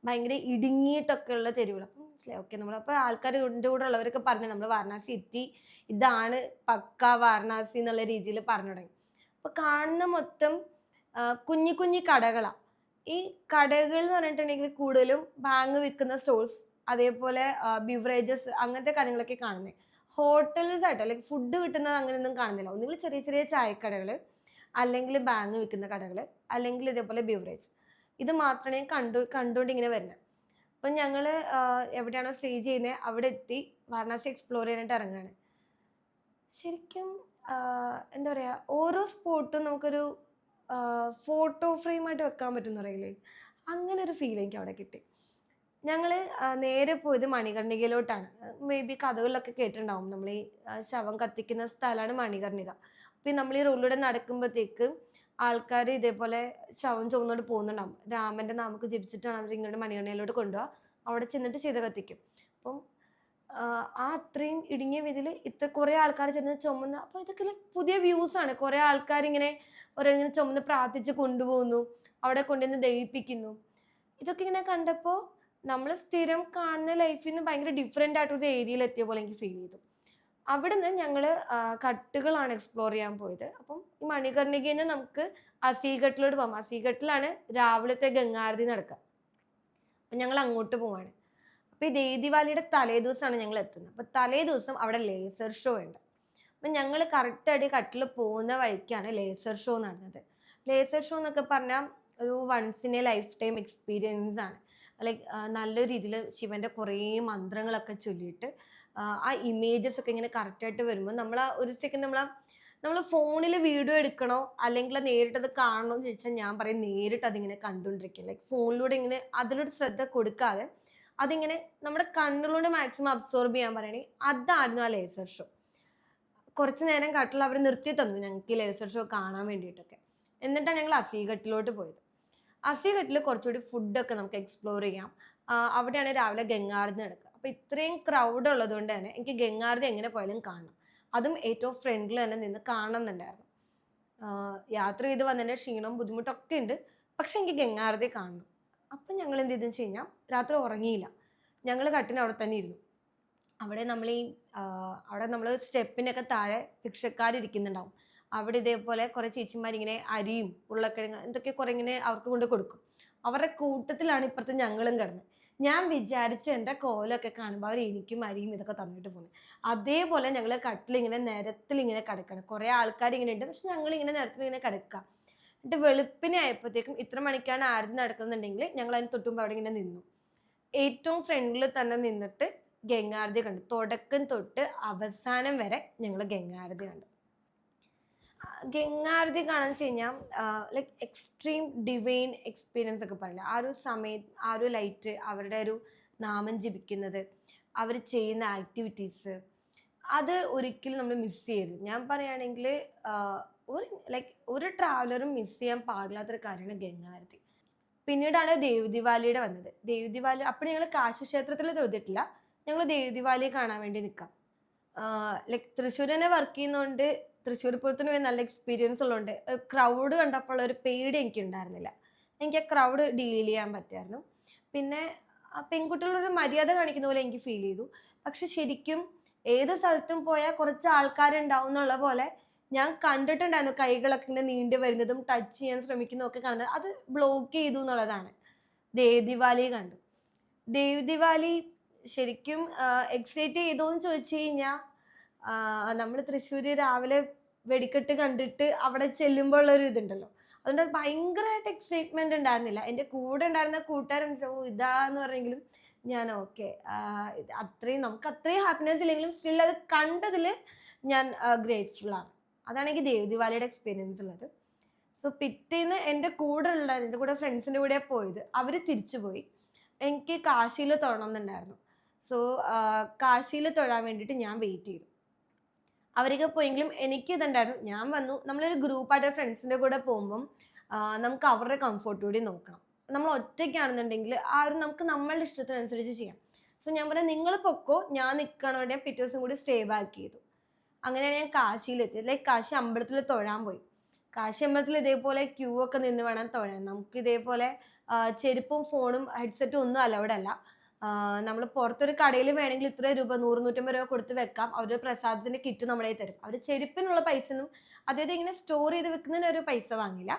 ഭയങ്കര ഇടുങ്ങിയിട്ടൊക്കെ ഉള്ള തെരുവുകൾ. അപ്പം മനസ്സിലായി ഓക്കെ, നമ്മളപ്പോൾ ആൾക്കാർ എൻ്റെ കൂടെ ഉള്ളവരൊക്കെ പറഞ്ഞു നമ്മൾ വാരണാസി എത്തി, ഇതാണ് പക്ക വാരണാസി എന്നുള്ള രീതിയിൽ പറഞ്ഞു തുടങ്ങി. അപ്പോൾ കാണുന്ന മൊത്തം കുഞ്ഞി കുഞ്ഞി കടകളാണ്. ഈ കടകൾ എന്ന് പറഞ്ഞിട്ടുണ്ടെങ്കിൽ കൂടുതലും ബാങ്ക് വിൽക്കുന്ന സ്റ്റോഴ്സ്, അതേപോലെ ബിവറേജസ്, അങ്ങനത്തെ കാര്യങ്ങളൊക്കെ കാണുന്നത്. ഹോട്ടൽസ് ആയിട്ട് ലൈക്ക് ഫുഡ് കിട്ടുന്നത് അങ്ങനെയൊന്നും കാണുന്നില്ല. ഒന്നുകിൽ ചെറിയ ചെറിയ ചായക്കടകൾ, അല്ലെങ്കിൽ ബാങ്ക് വിൽക്കുന്ന കടകൾ, അല്ലെങ്കിൽ ഇതേപോലെ ബിവറേജ്. ഇത് മാത്രമേ കണ്ടുകൊണ്ട് ഇങ്ങനെ വരുന്നത്. അപ്പം ഞങ്ങൾ എവിടെയാണോ സ്റ്റേ ചെയ്യുന്നത് അവിടെ എത്തി വാരണാസി എക്സ്പ്ലോർ ചെയ്യാനായിട്ട് ഇറങ്ങുകയാണ്. ശരിക്കും എന്താ പറയുക, ഓരോ സ്പോട്ടും നമുക്കൊരു ഫോട്ടോ ഫ്രെയിമായിട്ട് വെക്കാൻ പറ്റുമെന്ന് പറയില്ലേ, അങ്ങനെ ഒരു ഫീൽ എനിക്ക് അവിടെ കിട്ടി. ഞങ്ങൾ നേരെ പോയത് മണികർണികയിലോട്ടാണ്. മേ ബി കഥകളിലൊക്കെ കേട്ടിട്ടുണ്ടാവും, നമ്മൾ ഈ ശവം കത്തിക്കുന്ന സ്ഥലമാണ് മണികർണിക. അപ്പം നമ്മൾ ഈ റോഡിലൂടെ നടക്കുമ്പോഴത്തേക്ക് ആൾക്കാർ ഇതേപോലെ ശവം ചുവന്നോട് പോകുന്നുണ്ടാവും. രാമൻ്റെ നാമൊക്കെ ജപിച്ചിട്ടാണ് അവർ ഇങ്ങോട്ട് മണികർണികയിലോട്ട് കൊണ്ടുപോകുക. അവിടെ ചെന്നിട്ട് ചെയ്ത് കത്തിക്കും. അപ്പം ആ അത്രയും ഇടുങ്ങിയ വീതിയിൽ ഇത്ര കുറേ ആൾക്കാർ ചെന്ന് ചുമന്ന്, അപ്പോൾ ഇതൊക്കെ പുതിയ വ്യൂസാണ്. കുറേ ആൾക്കാർ ഇങ്ങനെ ഓരോങ്ങനെ ചുമന്ന് പ്രാർത്ഥിച്ച് കൊണ്ടുപോകുന്നു, അവിടെ കൊണ്ടുവന്ന് ദഹിപ്പിക്കുന്നു. ഇതൊക്കെ ഇങ്ങനെ കണ്ടപ്പോൾ നമ്മൾ സ്ഥിരം കാണുന്ന ലൈഫിൽ നിന്ന് ഭയങ്കര ഡിഫറെൻ്റ് ആയിട്ടൊരു ഏരിയയിൽ എത്തിയ പോലെ എനിക്ക് ഫീൽ ചെയ്തു. അവിടെ നിന്ന് ഞങ്ങൾ കട്ടുകളാണ് എക്സ്പ്ലോർ ചെയ്യാൻ പോയത്. അപ്പം ഈ മണികർണികയിൽ നിന്ന് നമുക്ക് അസീഘട്ടിലോട്ട് പോകാം. അസീഘട്ടിലാണ് രാവിലത്തെ ഗംഗാരതി നടക്കുക. അപ്പം ഞങ്ങൾ അങ്ങോട്ട് പോവാണ്. അപ്പോൾ ഈ ദേദിവാലിയുടെ തലേ ദിവസമാണ് ഞങ്ങൾ എത്തുന്നത്. അപ്പോൾ തലേ ദിവസം അവിടെ ലേസർ ഷോ ഉണ്ട്. അപ്പം ഞങ്ങൾ കറക്റ്റായിട്ട് കട്ടിൽ പോകുന്ന വഴിക്കാണ് ലേസർ ഷോ നടന്നത്. ലേസർ ഷോ എന്നൊക്കെ പറഞ്ഞാൽ ഒരു once in a lifetime experience ആണ്. ലൈക്ക് നല്ല രീതിയിൽ ശിവൻ്റെ കുറേ മന്ത്രങ്ങളൊക്കെ ചൊല്ലിയിട്ട് ആ ഇമേജസ് ഒക്കെ ഇങ്ങനെ കറക്റ്റായിട്ട് വരുമ്പോൾ നമ്മൾ ആ ഒരു സെക്കൻഡ് നമ്മൾ ഫോണിൽ വീഡിയോ എടുക്കണോ അല്ലെങ്കിൽ നേരിട്ടത് കാണണോ എന്ന് ചോദിച്ചാൽ ഞാൻ പറയും നേരിട്ട് അതിങ്ങനെ കണ്ടുകൊണ്ടിരിക്കുക. ലൈക്ക് ഫോണിലൂടെ ഇങ്ങനെ അതിലൂടെ ശ്രദ്ധ കൊടുക്കാതെ അതിങ്ങനെ നമ്മുടെ കണ്ണുകളോട് മാക്സിമം അബ്സോർബ് ചെയ്യാൻ പറയണേ, അതായിരുന്നു ആ ലേസർ ഷോ. കുറച്ച് നേരം കട്ടിൽ അവർ നിർത്തി തന്നു ഞങ്ങൾക്ക് ഈ ലേസർ ഷോ കാണാൻ വേണ്ടിയിട്ടൊക്കെ. എന്നിട്ടാണ് ഞങ്ങൾ അസീഘട്ടിലോട്ട് പോയത്. അസീഘട്ടിൽ കുറച്ചുകൂടി ഫുഡൊക്കെ നമുക്ക് എക്സ്പ്ലോർ ചെയ്യാം. അവിടെയാണ് രാവിലെ ഗംഗാരതി നടക്കുക. അപ്പോൾ ഇത്രയും ക്രൗഡ് ഉള്ളത് കൊണ്ട് തന്നെ എനിക്ക് ഗംഗാരതി എങ്ങനെ പോയാലും കാണണം, അതും ഏറ്റവും ഫ്രണ്ടിൽ തന്നെ നിന്ന് കാണണം എന്നുണ്ടായിരുന്നു. യാത്ര ചെയ്ത് വന്നതിൻ്റെ ക്ഷീണവും ബുദ്ധിമുട്ടൊക്കെ ഉണ്ട്, പക്ഷെ എനിക്ക് ഗംഗാരതി കാണണം. അപ്പം ഞങ്ങൾ എന്ത് ചെയ്തെന്ന് വെച്ച് കഴിഞ്ഞാൽ രാത്രി ഉറങ്ങിയില്ല. ഞങ്ങൾ കട്ടിന് അവിടെ തന്നെ ഇരുന്നു. അവിടെ നമ്മൾ സ്റ്റെപ്പിനൊക്കെ താഴെ ഭിക്ഷക്കാരിരിക്കുന്നുണ്ടാവും. അവിടെ ഇതേപോലെ കുറേ ചേച്ചിമാരിങ്ങനെ അരിയും ഉരുളക്കിഴങ്ങ് എന്തൊക്കെ കുറേ ഇങ്ങനെ അവർക്ക് കൊണ്ട് കൊടുക്കും. അവരുടെ കൂട്ടത്തിലാണ് ഇപ്പുറത്ത് ഞങ്ങളും കിടന്നത്. ഞാൻ വിചാരിച്ചു എൻ്റെ കോലമൊക്കെ കാണുമ്പോൾ അവർ എനിക്കും അരിയും ഇതൊക്കെ തന്നിട്ട് പോകുന്നത്. അതേപോലെ ഞങ്ങൾ കട്ടിലിങ്ങനെ നിരത്തിലിങ്ങനെ കിടക്കണം. കുറേ ആൾക്കാർ ഇങ്ങനെ ഉണ്ട്, പക്ഷെ ഞങ്ങളിങ്ങനെ നിരത്തിലിങ്ങനെ കിടക്കുക. എന്നിട്ട് വെളുപ്പിനെ ആയപ്പോഴത്തേക്കും ഇത്ര മണിക്കാണ് ആരതി നടക്കുന്നുണ്ടെങ്കിൽ ഞങ്ങൾ അതിന് തൊട്ടുമ്പോൾ അവിടെ ഇങ്ങനെ നിന്നു. ഏറ്റവും ഫ്രണ്ടിൽ തന്നെ നിന്നിട്ട് ഗംഗാരതി കണ്ടു. തുടക്കം തൊട്ട് അവസാനം വരെ ഞങ്ങൾ ഗംഗാരതി കണ്ടു. ഗംഗാരതി കാണാൻ വെച്ച് കഴിഞ്ഞാൽ ലൈക്ക് എക്സ്ട്രീം ഡിവൈൻ എക്സ്പീരിയൻസ് ഒക്കെ പറയില്ല. ആ ഒരു സമയത്ത് ആ ഒരു ലൈറ്റ്, അവരുടെ ഒരു നാമം ജപിക്കുന്നത്, അവർ ചെയ്യുന്ന ആക്ടിവിറ്റീസ്, അത് ഒരിക്കലും നമ്മൾ മിസ് ചെയ്യരുത്. ഞാൻ പറയുകയാണെങ്കിൽ ഒരു ട്രാവലറും മിസ് ചെയ്യാൻ പാടില്ലാത്തൊരു കാര്യമാണ് ഗംഗാരതി. പിന്നീടാണ് ദേവ്ദിവാലിയുടെ വന്നത്. ദേവ്ദിവാലി അപ്പോൾ ഞങ്ങൾ കാശി ക്ഷേത്രത്തിൽ തൊഴുതിട്ടില്ല, ഞങ്ങൾ ദേവ്ദിവാലിയെ കാണാൻ വേണ്ടി നിൽക്കാം. ലൈക്ക് തൃശ്ശൂർ തന്നെ വർക്ക് ചെയ്യുന്നതുകൊണ്ട് തൃശ്ശൂർ പൂരത്തിന് പോയി നല്ല എക്സ്പീരിയൻസ് ഉള്ളതുകൊണ്ട് ക്രൗഡ് കണ്ടപ്പോൾ ഒരു പേടി എനിക്ക് ഉണ്ടായിരുന്നില്ല. എനിക്ക് ആ ക്രൗഡ് ഡീൽ ചെയ്യാൻ പറ്റുമായിരുന്നു. പിന്നെ പെൺകുട്ടികളൊരു മര്യാദ കാണിക്കുന്ന പോലെ എനിക്ക് ഫീൽ ചെയ്തു. പക്ഷെ ശരിക്കും ഏത് സ്ഥലത്തും പോയാൽ കുറച്ച് ആൾക്കാരുണ്ടാവും എന്നുള്ള പോലെ ഞാൻ കണ്ടിട്ടുണ്ടായിരുന്നു. കൈകളൊക്കെ ഇങ്ങനെ നീണ്ടു വരുന്നതും ടച്ച് ചെയ്യാൻ ശ്രമിക്കുന്നതും ഒക്കെ കാണുന്നത് അത് ബ്ലോക്ക് ചെയ്തു എന്നുള്ളതാണ്. ദേവ്ദിവാലി കണ്ടു. ദേവ്ദിവാലി ശരിക്കും എക്സൈറ്റ് ചെയ്തോന്ന് ചോദിച്ചു കഴിഞ്ഞാൽ നമ്മൾ തൃശ്ശൂർ രാവിലെ വെടിക്കെട്ട് കണ്ടിട്ട് അവിടെ ചെല്ലുമ്പോൾ ഉള്ളൊരു ഇതുണ്ടല്ലോ, അതുകൊണ്ട് ഭയങ്കരമായിട്ട് എക്സൈറ്റ്മെന്റ് ഉണ്ടായിരുന്നില്ല. എൻ്റെ കൂടെ ഉണ്ടായിരുന്ന കൂട്ടുകാരുണ്ട്, ഇതാന്ന് പറഞ്ഞെങ്കിലും ഞാൻ ഓക്കെ, നമുക്ക് അത്രയും ഹാപ്പിനെസ് ഇല്ലെങ്കിലും സ്റ്റിൽ അത് കണ്ടതിൽ ഞാൻ ഗ്രേറ്റ്ഫുൾ ആണ്. അതാണ് എനിക്ക് ദേവ്ദിവാലിയുടെ എക്സ്പീരിയൻസ് ഉള്ളത്. സോ പിറ്റേന്ന് എൻ്റെ കൂടെ ഫ്രണ്ട്സിൻ്റെ കൂടെ പോയത്. അവർ തിരിച്ചു പോയി. എനിക്ക് കാശിയിൽ തൊഴണം എന്നുണ്ടായിരുന്നു. സോ കാശിയിൽ തൊഴാൻ വേണ്ടിയിട്ട് ഞാൻ വെയിറ്റ് ചെയ്തു. അവരൊക്കെ പോയെങ്കിലും എനിക്ക് ഇതുണ്ടായിരുന്നു. ഞാൻ വന്നു. നമ്മളൊരു ഗ്രൂപ്പായിട്ട് ഫ്രണ്ട്സിൻ്റെ കൂടെ പോകുമ്പം നമുക്ക് അവരുടെ കംഫർട്ട് കൂടി നോക്കണം. നമ്മൾ ഒറ്റയ്ക്കാണെന്നുണ്ടെങ്കിൽ നമുക്ക് നമ്മളുടെ ഇഷ്ടത്തിനനുസരിച്ച് ചെയ്യാം. സോ ഞാൻ പറഞ്ഞു നിങ്ങൾ പൊക്കോ, ഞാൻ നിൽക്കണോടെ പിറ്റേ ദിവസം കൂടി സ്റ്റേ ബാക്ക് ചെയ്തു. അങ്ങനെയാണ് ഞാൻ കാശിയിലെത്തി. ലൈക്ക് കാശി അമ്പലത്തിൽ തൊഴാൻ പോയി. കാശി അമ്പലത്തിൽ ഇതേപോലെ ക്യൂ ഒക്കെ നിന്ന് വേണം തൊഴാൻ. നമുക്ക് ഇതേപോലെ ചെരുപ്പും ഫോണും ഹെഡ്സെറ്റും ഒന്നും അലൗഡ് അല്ല. നമ്മൾ പുറത്തൊരു കടയിൽ വേണമെങ്കിൽ ഇത്ര രൂപ 100-150 രൂപ കൊടുത്ത് വെക്കാം. അവർ പ്രസാദത്തിന്റെ കിറ്റ് നമ്മളെ തരും. അവർ ചെരുപ്പിനുള്ള പൈസ ഒന്നും അതായത് ഇങ്ങനെ സ്റ്റോർ ചെയ്ത് വെക്കുന്നതിന് ഒരു പൈസ വാങ്ങില്ല.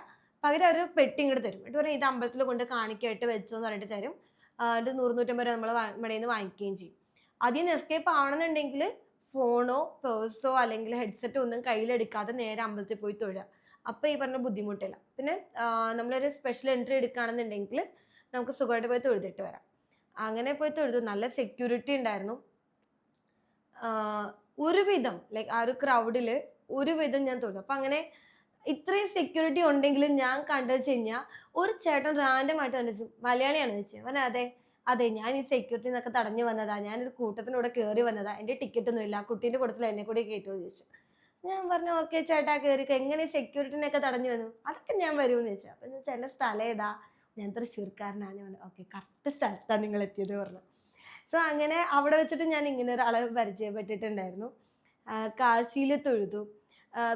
പകരം അവർ പെട്ടി ഇങ്ങോട്ട് തരും. എന്നിട്ട് പറയും ഇത് അമ്പലത്തിൽ കൊണ്ട് കാണിക്കായിട്ട് വെച്ചോന്ന് പറഞ്ഞിട്ട് തരും. ഒരു 100-150 രൂപ നമ്മൾ ഇവിടെ നിന്ന് വാങ്ങിക്കുകയും ചെയ്യും. അതിൽ നിന്ന് എസ്കേപ്പ് ആവണമെന്നുണ്ടെങ്കിൽ ഫോണോ പേഴ്സോ അല്ലെങ്കിൽ ഹെഡ്സെറ്റോ ഒന്നും കയ്യിലെടുക്കാതെ നേരെ അമ്പലത്തിൽ പോയി തൊഴുക. അപ്പോൾ ഈ പറഞ്ഞ ബുദ്ധിമുട്ടില്ല. പിന്നെ നമ്മളൊരു സ്പെഷ്യൽ എൻട്രി എടുക്കുകയാണെന്നുണ്ടെങ്കിൽ നമുക്ക് സുഖമായിട്ട് പോയി തൊഴുതിട്ട് വരാം. അങ്ങനെ പോയി തൊഴുതു. നല്ല സെക്യൂരിറ്റി ഉണ്ടായിരുന്നു. ഒരുവിധം ലൈക്ക് ആ ഒരു ക്രൗഡിൽ ഒരുവിധം ഞാൻ തൊഴുതു. അപ്പം അങ്ങനെ ഇത്രയും സെക്യൂരിറ്റി ഉണ്ടെങ്കിലും ഞാൻ കണ്ടു വെച്ച് കഴിഞ്ഞാൽ ഒരു ചേട്ടൻ റാൻഡമായിട്ട് വന്നിച്ചു മലയാളിയാണ് ചോദിച്ചത്. പറഞ്ഞാൽ അതെ ഞാൻ ഈ സെക്യൂരിറ്റി നിന്നൊക്കെ തടഞ്ഞു വന്നതാ, ഞാനൊരു കൂട്ടത്തിനൂടെ കയറി വന്നതാ, എൻ്റെ ടിക്കറ്റ് ഒന്നും ഇല്ല, കുട്ടീൻ്റെ കൂട്ടത്തിൽ എന്നെ കൂടി കയറ്റുമോ ചോദിച്ചു. ഞാൻ പറഞ്ഞു ഓക്കെ ചേട്ടാ കയറിക്കോ. എങ്ങനെ സെക്യൂരിറ്റിനെയൊക്കെ തടഞ്ഞു വന്നു? അതൊക്കെ ഞാൻ വരുമെന്ന് ചോദിച്ചു. അപ്പം ഞാൻ ചേട്ടൻ്റെ സ്ഥലം ഏതാ? ഞാൻ തൃശ്ശൂർക്കാരനാണ്. പറഞ്ഞു ഓക്കെ കറക്റ്റ് സ്ഥലത്താണ് നിങ്ങൾ എത്തിയത് പറഞ്ഞു. സോ അങ്ങനെ അവിടെ വെച്ചിട്ട് ഞാൻ ഇങ്ങനെ ഒരാളെ പരിചയപ്പെട്ടിട്ടുണ്ടായിരുന്നു. കാശിയിൽ തൊഴുതു.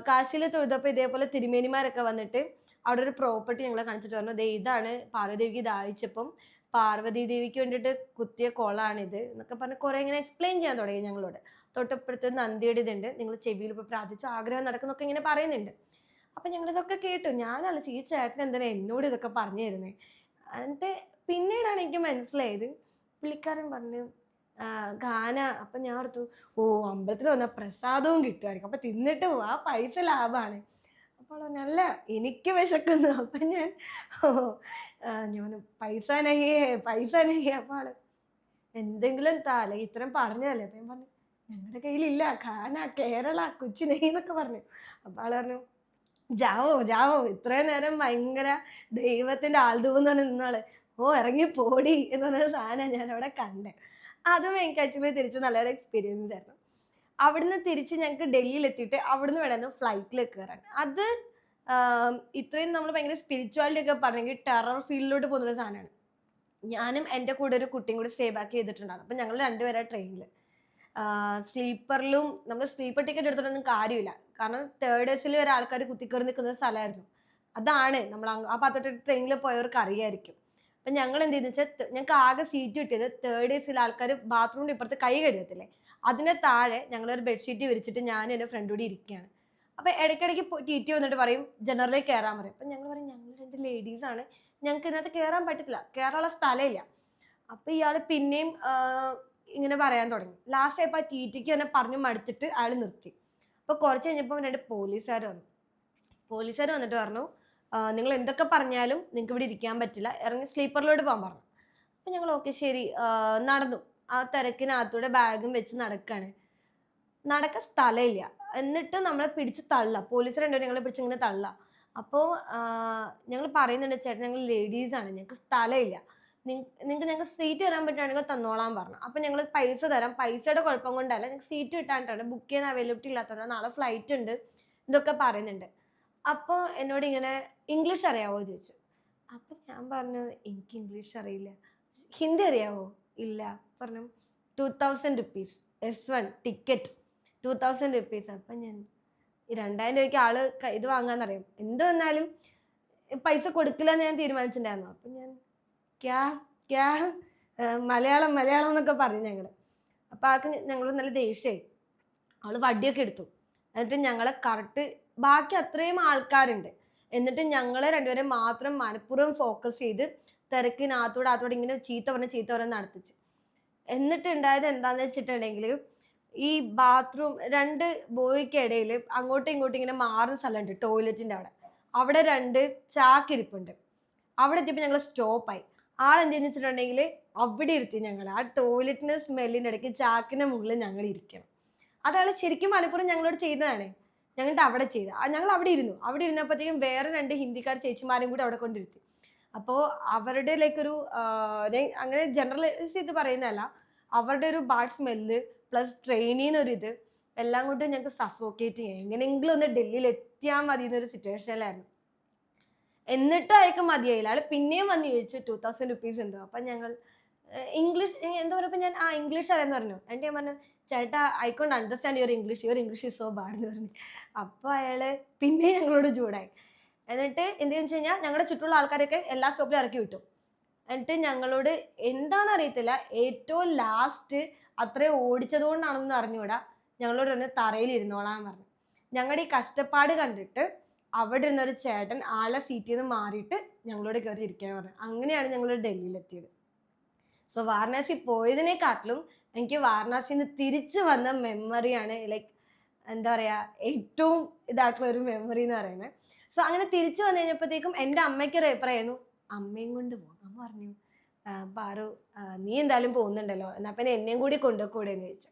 കാശിയിൽ തൊഴുതപ്പോൾ ഇതേപോലെ തിരുമേനിമാരൊക്കെ വന്നിട്ട് അവിടെ ഒരു പ്രോപ്പർട്ടി ഞങ്ങളെ കാണിച്ചിട്ട് പറഞ്ഞു ദേ ഇതാണ് പാർവ്വതിദേവിക്ക് ദാഹിച്ചപ്പം പാർവതി ദേവിക്ക് വേണ്ടിയിട്ട് കുത്തിയ കൊളാണിത് എന്നൊക്കെ പറഞ്ഞ് കുറേ ഇങ്ങനെ എക്സ്പ്ലെയിൻ ചെയ്യാൻ തുടങ്ങി ഞങ്ങളോട്. തൊട്ടപ്പുറത്ത് നന്ദിയുടെ ഇതുണ്ട്, നിങ്ങൾ ചെവിയിൽ ഇപ്പോൾ പ്രാർത്ഥിച്ചു ആഗ്രഹം നടക്കുന്നൊക്കെ ഇങ്ങനെ പറയുന്നുണ്ട്. അപ്പം ഞങ്ങളിതൊക്കെ കേട്ടു. ഞാനല്ല ഈ ചേട്ടൻ എന്തിനാ എന്നോട് ഇതൊക്കെ പറഞ്ഞു തരുന്നേ. എന്നിട്ട് പിന്നീടാണ് എനിക്ക് മനസ്സിലായത് പുള്ളിക്കാരൻ പറഞ്ഞു ഗാന. അപ്പം ഞാൻ ഓർത്തു അമ്പലത്തിൽ വന്നാൽ പ്രസാദവും കിട്ടുമായിരിക്കും, അപ്പം തിന്നിട്ട് പോവാ, പൈസ ലാഭമാണ്. അപ്പോൾ നല്ല എനിക്ക് വിശക്കുന്നു. അപ്പം ഞാൻ ഞാൻ പൈസ നഹി. അപ്പോൾ ആള് എന്തെങ്കിലും താല ഇത്രയും പറഞ്ഞല്ലേ. അപ്പം ഞാൻ പറഞ്ഞു ഞങ്ങളുടെ കയ്യിലില്ല, ഖാന കേരള കുച്ചി നെയ് എന്നൊക്കെ പറഞ്ഞു. അപ്പോൾ ആൾ പറഞ്ഞു ജാവോ ഇത്രയും നേരം ഭയങ്കര ദൈവത്തിൻ്റെ ആൾദൂന്നാണ് നിന്നാള്. ഇറങ്ങി പോടി എന്ന് പറഞ്ഞ സാധനം ഞാൻ അവിടെ കണ്ടേ. അതും എനിക്ക് ആക്ച്വലി തിരിച്ച് നല്ലൊരു എക്സ്പീരിയൻസ് ആയിരുന്നു. അവിടുന്ന് തിരിച്ച് ഞങ്ങൾക്ക് ഡൽഹിയിൽ എത്തിയിട്ട് അവിടുന്ന് വേണമെന്ന് ഫ്ലൈറ്റിൽ കയറാൻ. അത് ഇത്രയും നമ്മൾ ഭയങ്കര സ്പിരിച്വാലിറ്റി ഒക്കെ പറഞ്ഞെങ്കിൽ ടെറർ ഫീൽഡിലോട്ട് പോകുന്നൊരു സാധനമാണ്. ഞാനും എൻ്റെ കൂടെ ഒരു കുട്ടിയും കൂടി സ്റ്റേ ബാക്ക് ചെയ്തിട്ടുണ്ടായിരുന്നു. അപ്പം ഞങ്ങൾ രണ്ടുപേരാണ് ട്രെയിനിൽ. സ്ലീപ്പറിലും നമ്മൾ സ്ലീപ്പർ ടിക്കറ്റ് എടുത്തിട്ടൊന്നും കാര്യമില്ല. കാരണം 3rd AC വരെ ആൾക്കാർ കുത്തിക്കയറി നിൽക്കുന്ന സ്ഥലമായിരുന്നു. അതാണ് നമ്മൾ ആ ഭാഗത്തോട്ട് ട്രെയിനിൽ പോയവർക്ക് അറിയായിരിക്കും. അപ്പം ഞങ്ങൾ എന്ത് ചെയ്തെന്ന് വെച്ചാൽ ഞങ്ങൾക്ക് ആകെ സീറ്റ് കിട്ടിയത് 3rd AC ആൾക്കാർ ബാത്റൂമിൻ്റെ ഇപ്പുറത്ത് കൈ കഴുകത്തില്ലേ അതിന് താഴെ ഞങ്ങളൊരു ബെഡ്ഷീറ്റ് വിരിച്ചിട്ട് ഞാനും എൻ്റെ ഫ്രണ്ട് കൂടി ഇരിക്കുകയാണ്. അപ്പം ഇടയ്ക്കിടയ്ക്ക് TT വന്നിട്ട് പറയും ജനറലിൽ കയറാൻ പറയും. അപ്പം ഞങ്ങൾ പറയും ഞങ്ങൾ 2 ലേഡീസാണ്, ഞങ്ങൾക്ക് ഇതിനകത്ത് കയറാൻ പറ്റത്തില്ല, കയറാനുള്ള സ്ഥലമില്ല. അപ്പം ഇയാൾ പിന്നെയും ഇങ്ങനെ പറയാൻ തുടങ്ങി. ലാസ്റ്റ് ആയപ്പോൾ TTക്ക് തന്നെ പറഞ്ഞു മടുത്തിട്ട് അയാൾ നിർത്തി. അപ്പോൾ കുറച്ച് കഴിഞ്ഞപ്പോൾ 2 പോലീസുകാർ വന്നിട്ട് പറഞ്ഞു നിങ്ങൾ എന്തൊക്കെ പറഞ്ഞാലും നിങ്ങൾക്ക് ഇവിടെ ഇരിക്കാൻ പറ്റില്ല, ഇറങ്ങി സ്ലീപ്പറിലോട്ട് പോകാൻ പറഞ്ഞു. അപ്പം ഞങ്ങൾ ഓക്കെ ശരി നടന്നു. ആ തിരക്കിനകത്തൂടെ ബാഗും വെച്ച് നടക്കാൻ സ്ഥലമില്ല. എന്നിട്ട് നമ്മളെ പിടിച്ച് തള്ളാം. പോലീസ് 2 ഞങ്ങളെ പിടിച്ച് ഇങ്ങനെ തള്ളാം. അപ്പോൾ ഞങ്ങൾ പറയുന്നുണ്ട് ചേട്ടൻ ഞങ്ങൾ ലേഡീസാണ്, ഞങ്ങൾക്ക് സ്ഥലമില്ല, നിങ്ങൾക്ക് ഞങ്ങൾക്ക് സീറ്റ് തരാൻ പറ്റുകയാണെങ്കിൽ തന്നോളാൻ പറഞ്ഞു. അപ്പം ഞങ്ങൾ പൈസ തരാം, പൈസയുടെ കുഴപ്പം കൊണ്ടല്ല, ഞങ്ങൾക്ക് സീറ്റ് കിട്ടാനായിട്ടാണ്, ബുക്ക് ചെയ്യാൻ അവൈലബിലിറ്റി ഇല്ലാത്തതുകൊണ്ട്, നാളെ ഫ്ലൈറ്റ് ഉണ്ട്, ഇതൊക്കെ പറയുന്നുണ്ട്. അപ്പോൾ എന്നോട് ഇങ്ങനെ ഇംഗ്ലീഷ് അറിയാവോ ചോദിച്ചു. അപ്പം ഞാൻ പറഞ്ഞു എനിക്ക് ഇംഗ്ലീഷ് അറിയില്ല. ഹിന്ദി അറിയാവോ? ഇല്ല. പറഞ്ഞു 2000 rupees S1 ടിക്കറ്റ് 2000 rupees. അപ്പം ഞാൻ 2000 രൂപയ്ക്ക് ആള് ഇത് വാങ്ങാന്നറിയാം, എന്ത് വന്നാലും പൈസ കൊടുക്കില്ല എന്ന് ഞാൻ തീരുമാനിച്ചിട്ടുണ്ടായിരുന്നു. അപ്പം ഞാൻ ക്യാ മലയാളം എന്നൊക്കെ പറഞ്ഞു ഞങ്ങൾ. അപ്പം ആൾക്ക് ഞങ്ങൾ നല്ല ദേഷ്യമായി. ആള് വടിയൊക്കെ എടുത്തു. എന്നിട്ട് ഞങ്ങളെ കറക്റ്റ് ബാക്കി അത്രയും ആൾക്കാരുണ്ട്, എന്നിട്ട് ഞങ്ങളെ 2 പേരെ മാത്രം മനഃപൂർവ്വം ഫോക്കസ് ചെയ്ത് തിരക്കിനകത്തോടെ ഇങ്ങനെ ചീത്ത പറഞ്ഞ് നടത്തിച്ച്. എന്നിട്ട് ഉണ്ടായത് എന്താണെന്ന് വെച്ചിട്ടുണ്ടെങ്കിൽ ഈ ബാത്റൂം 2 ബോയ്ക്കിടയിൽ അങ്ങോട്ടും ഇങ്ങോട്ടും ഇങ്ങനെ മാറുന്ന സ്ഥലമുണ്ട് ടോയ്ലറ്റിൻ്റെ അവിടെ 2 ചാക്കിരിപ്പുണ്ട്. അവിടെ എത്തിയപ്പോൾ ഞങ്ങൾ സ്റ്റോപ്പായി. ആളെന്തെന്ന് വെച്ചിട്ടുണ്ടെങ്കിൽ അവിടെ ഇരുത്തി ഞങ്ങൾ ആ ടോയ്ലറ്റിൻ്റെ സ്മെല്ലിൻ്റെ ഇടയ്ക്ക് ചാക്കിൻ്റെ മുകളിൽ ഞങ്ങൾ ഇരിക്കണം. അതയാൾ ശരിക്കും മനഃപൂർവ്വം ഞങ്ങളോട് ചെയ്യുന്നതാണ്. ഞങ്ങളുടെ അവിടെ ചെയ്ത് ഞങ്ങൾ അവിടെ ഇരുന്നപ്പോഴത്തേക്കും വേറെ 2 ഹിന്ദിക്കാർ ചേച്ചിമാരും കൂടി അവിടെ കൊണ്ടിരുത്തി. അപ്പോൾ അവരുടെ ലൈക്ക് ഒരു അങ്ങനെ ജനറലൈസ് ചെയ്ത് പറയുന്നതല്ല, അവരുടെ ഒരു ബാഡ് സ്മെല്ല് പ്ലസ് ട്രെയിനിന്നൊരിത് എല്ലാം കൊണ്ട് ഞങ്ങൾക്ക് സഫോക്കേറ്റ് ചെയ്യാം. എങ്ങനെയെങ്കിലും ഒന്ന് ഡൽഹിയിൽ എത്തിയാൽ മതി എന്നൊരു സിറ്റുവേഷനിലായിരുന്നു. എന്നിട്ടും അയാൾക്ക് മതിയായില്ല. അയാൾ പിന്നെയും വന്ന് ചോദിച്ചു 2000 റുപ്പീസ് ഉണ്ടോ? അപ്പം ഞങ്ങൾ ഇംഗ്ലീഷ് എന്താ പറയുക, ഞാൻ ഇംഗ്ലീഷ് അറിയാമെന്ന് പറഞ്ഞു. എന്നിട്ട് ഞാൻ പറഞ്ഞു, ചേട്ടാ I കോണ്ട് understand your English is so bad എന്ന് പറഞ്ഞു. അപ്പോൾ അയാൾ പിന്നെ ഞങ്ങളോട് ചൂടായി. എന്നിട്ട് എന്തെന്ന് വെച്ച് കഴിഞ്ഞാൽ ഞങ്ങളുടെ ചുറ്റുമുള്ള ആൾക്കാരൊക്കെ എല്ലാ സ്റ്റോപ്പിലും ഇറക്കി വിട്ടു. എന്നിട്ട് ഞങ്ങളോട് എന്താണെന്ന് അറിയത്തില്ല, ഏറ്റവും ലാസ്റ്റ് അത്രയും ഓടിച്ചത് കൊണ്ടാണെന്ന് അറിഞ്ഞുകൂടാ, ഞങ്ങളോട് തന്നെ തറയിൽ ഇരുന്നോളാൻ പറഞ്ഞു. ഞങ്ങളുടെ ഈ കഷ്ടപ്പാട് കണ്ടിട്ട് അവിടെ ഇരുന്നൊരു ചേട്ടൻ ആളെ സീറ്റിൽ നിന്ന് മാറിയിട്ട് ഞങ്ങളോട് കയറി ഇരിക്കാൻ പറഞ്ഞു. അങ്ങനെയാണ് ഞങ്ങൾ ഡൽഹിയിലെത്തിയത്. സോ വാരണാസി പോയതിനെക്കാട്ടിലും എനിക്ക് വാരണാസിയിൽ നിന്ന് തിരിച്ചു വന്ന മെമ്മറിയാണ് ലൈക്ക് എന്താ പറയുക ഏറ്റവും ഇതായിട്ടുള്ള ഒരു മെമ്മറി എന്ന് പറയുന്നത്. സോ അങ്ങനെ തിരിച്ചു വന്നു കഴിഞ്ഞപ്പോഴത്തേക്കും എൻ്റെ അമ്മയ്ക്ക് ഒരു അഭിപ്രായമായിരുന്നു, അമ്മയും കൊണ്ട് പോകും. അമ്മ പറഞ്ഞു, പാറു നീ എന്തായാലും പോകുന്നുണ്ടല്ലോ, എന്നാൽ പിന്നെ എന്നെയും കൂടി കൊണ്ടുപോകൂടെ എന്ന് ചോദിച്ചു.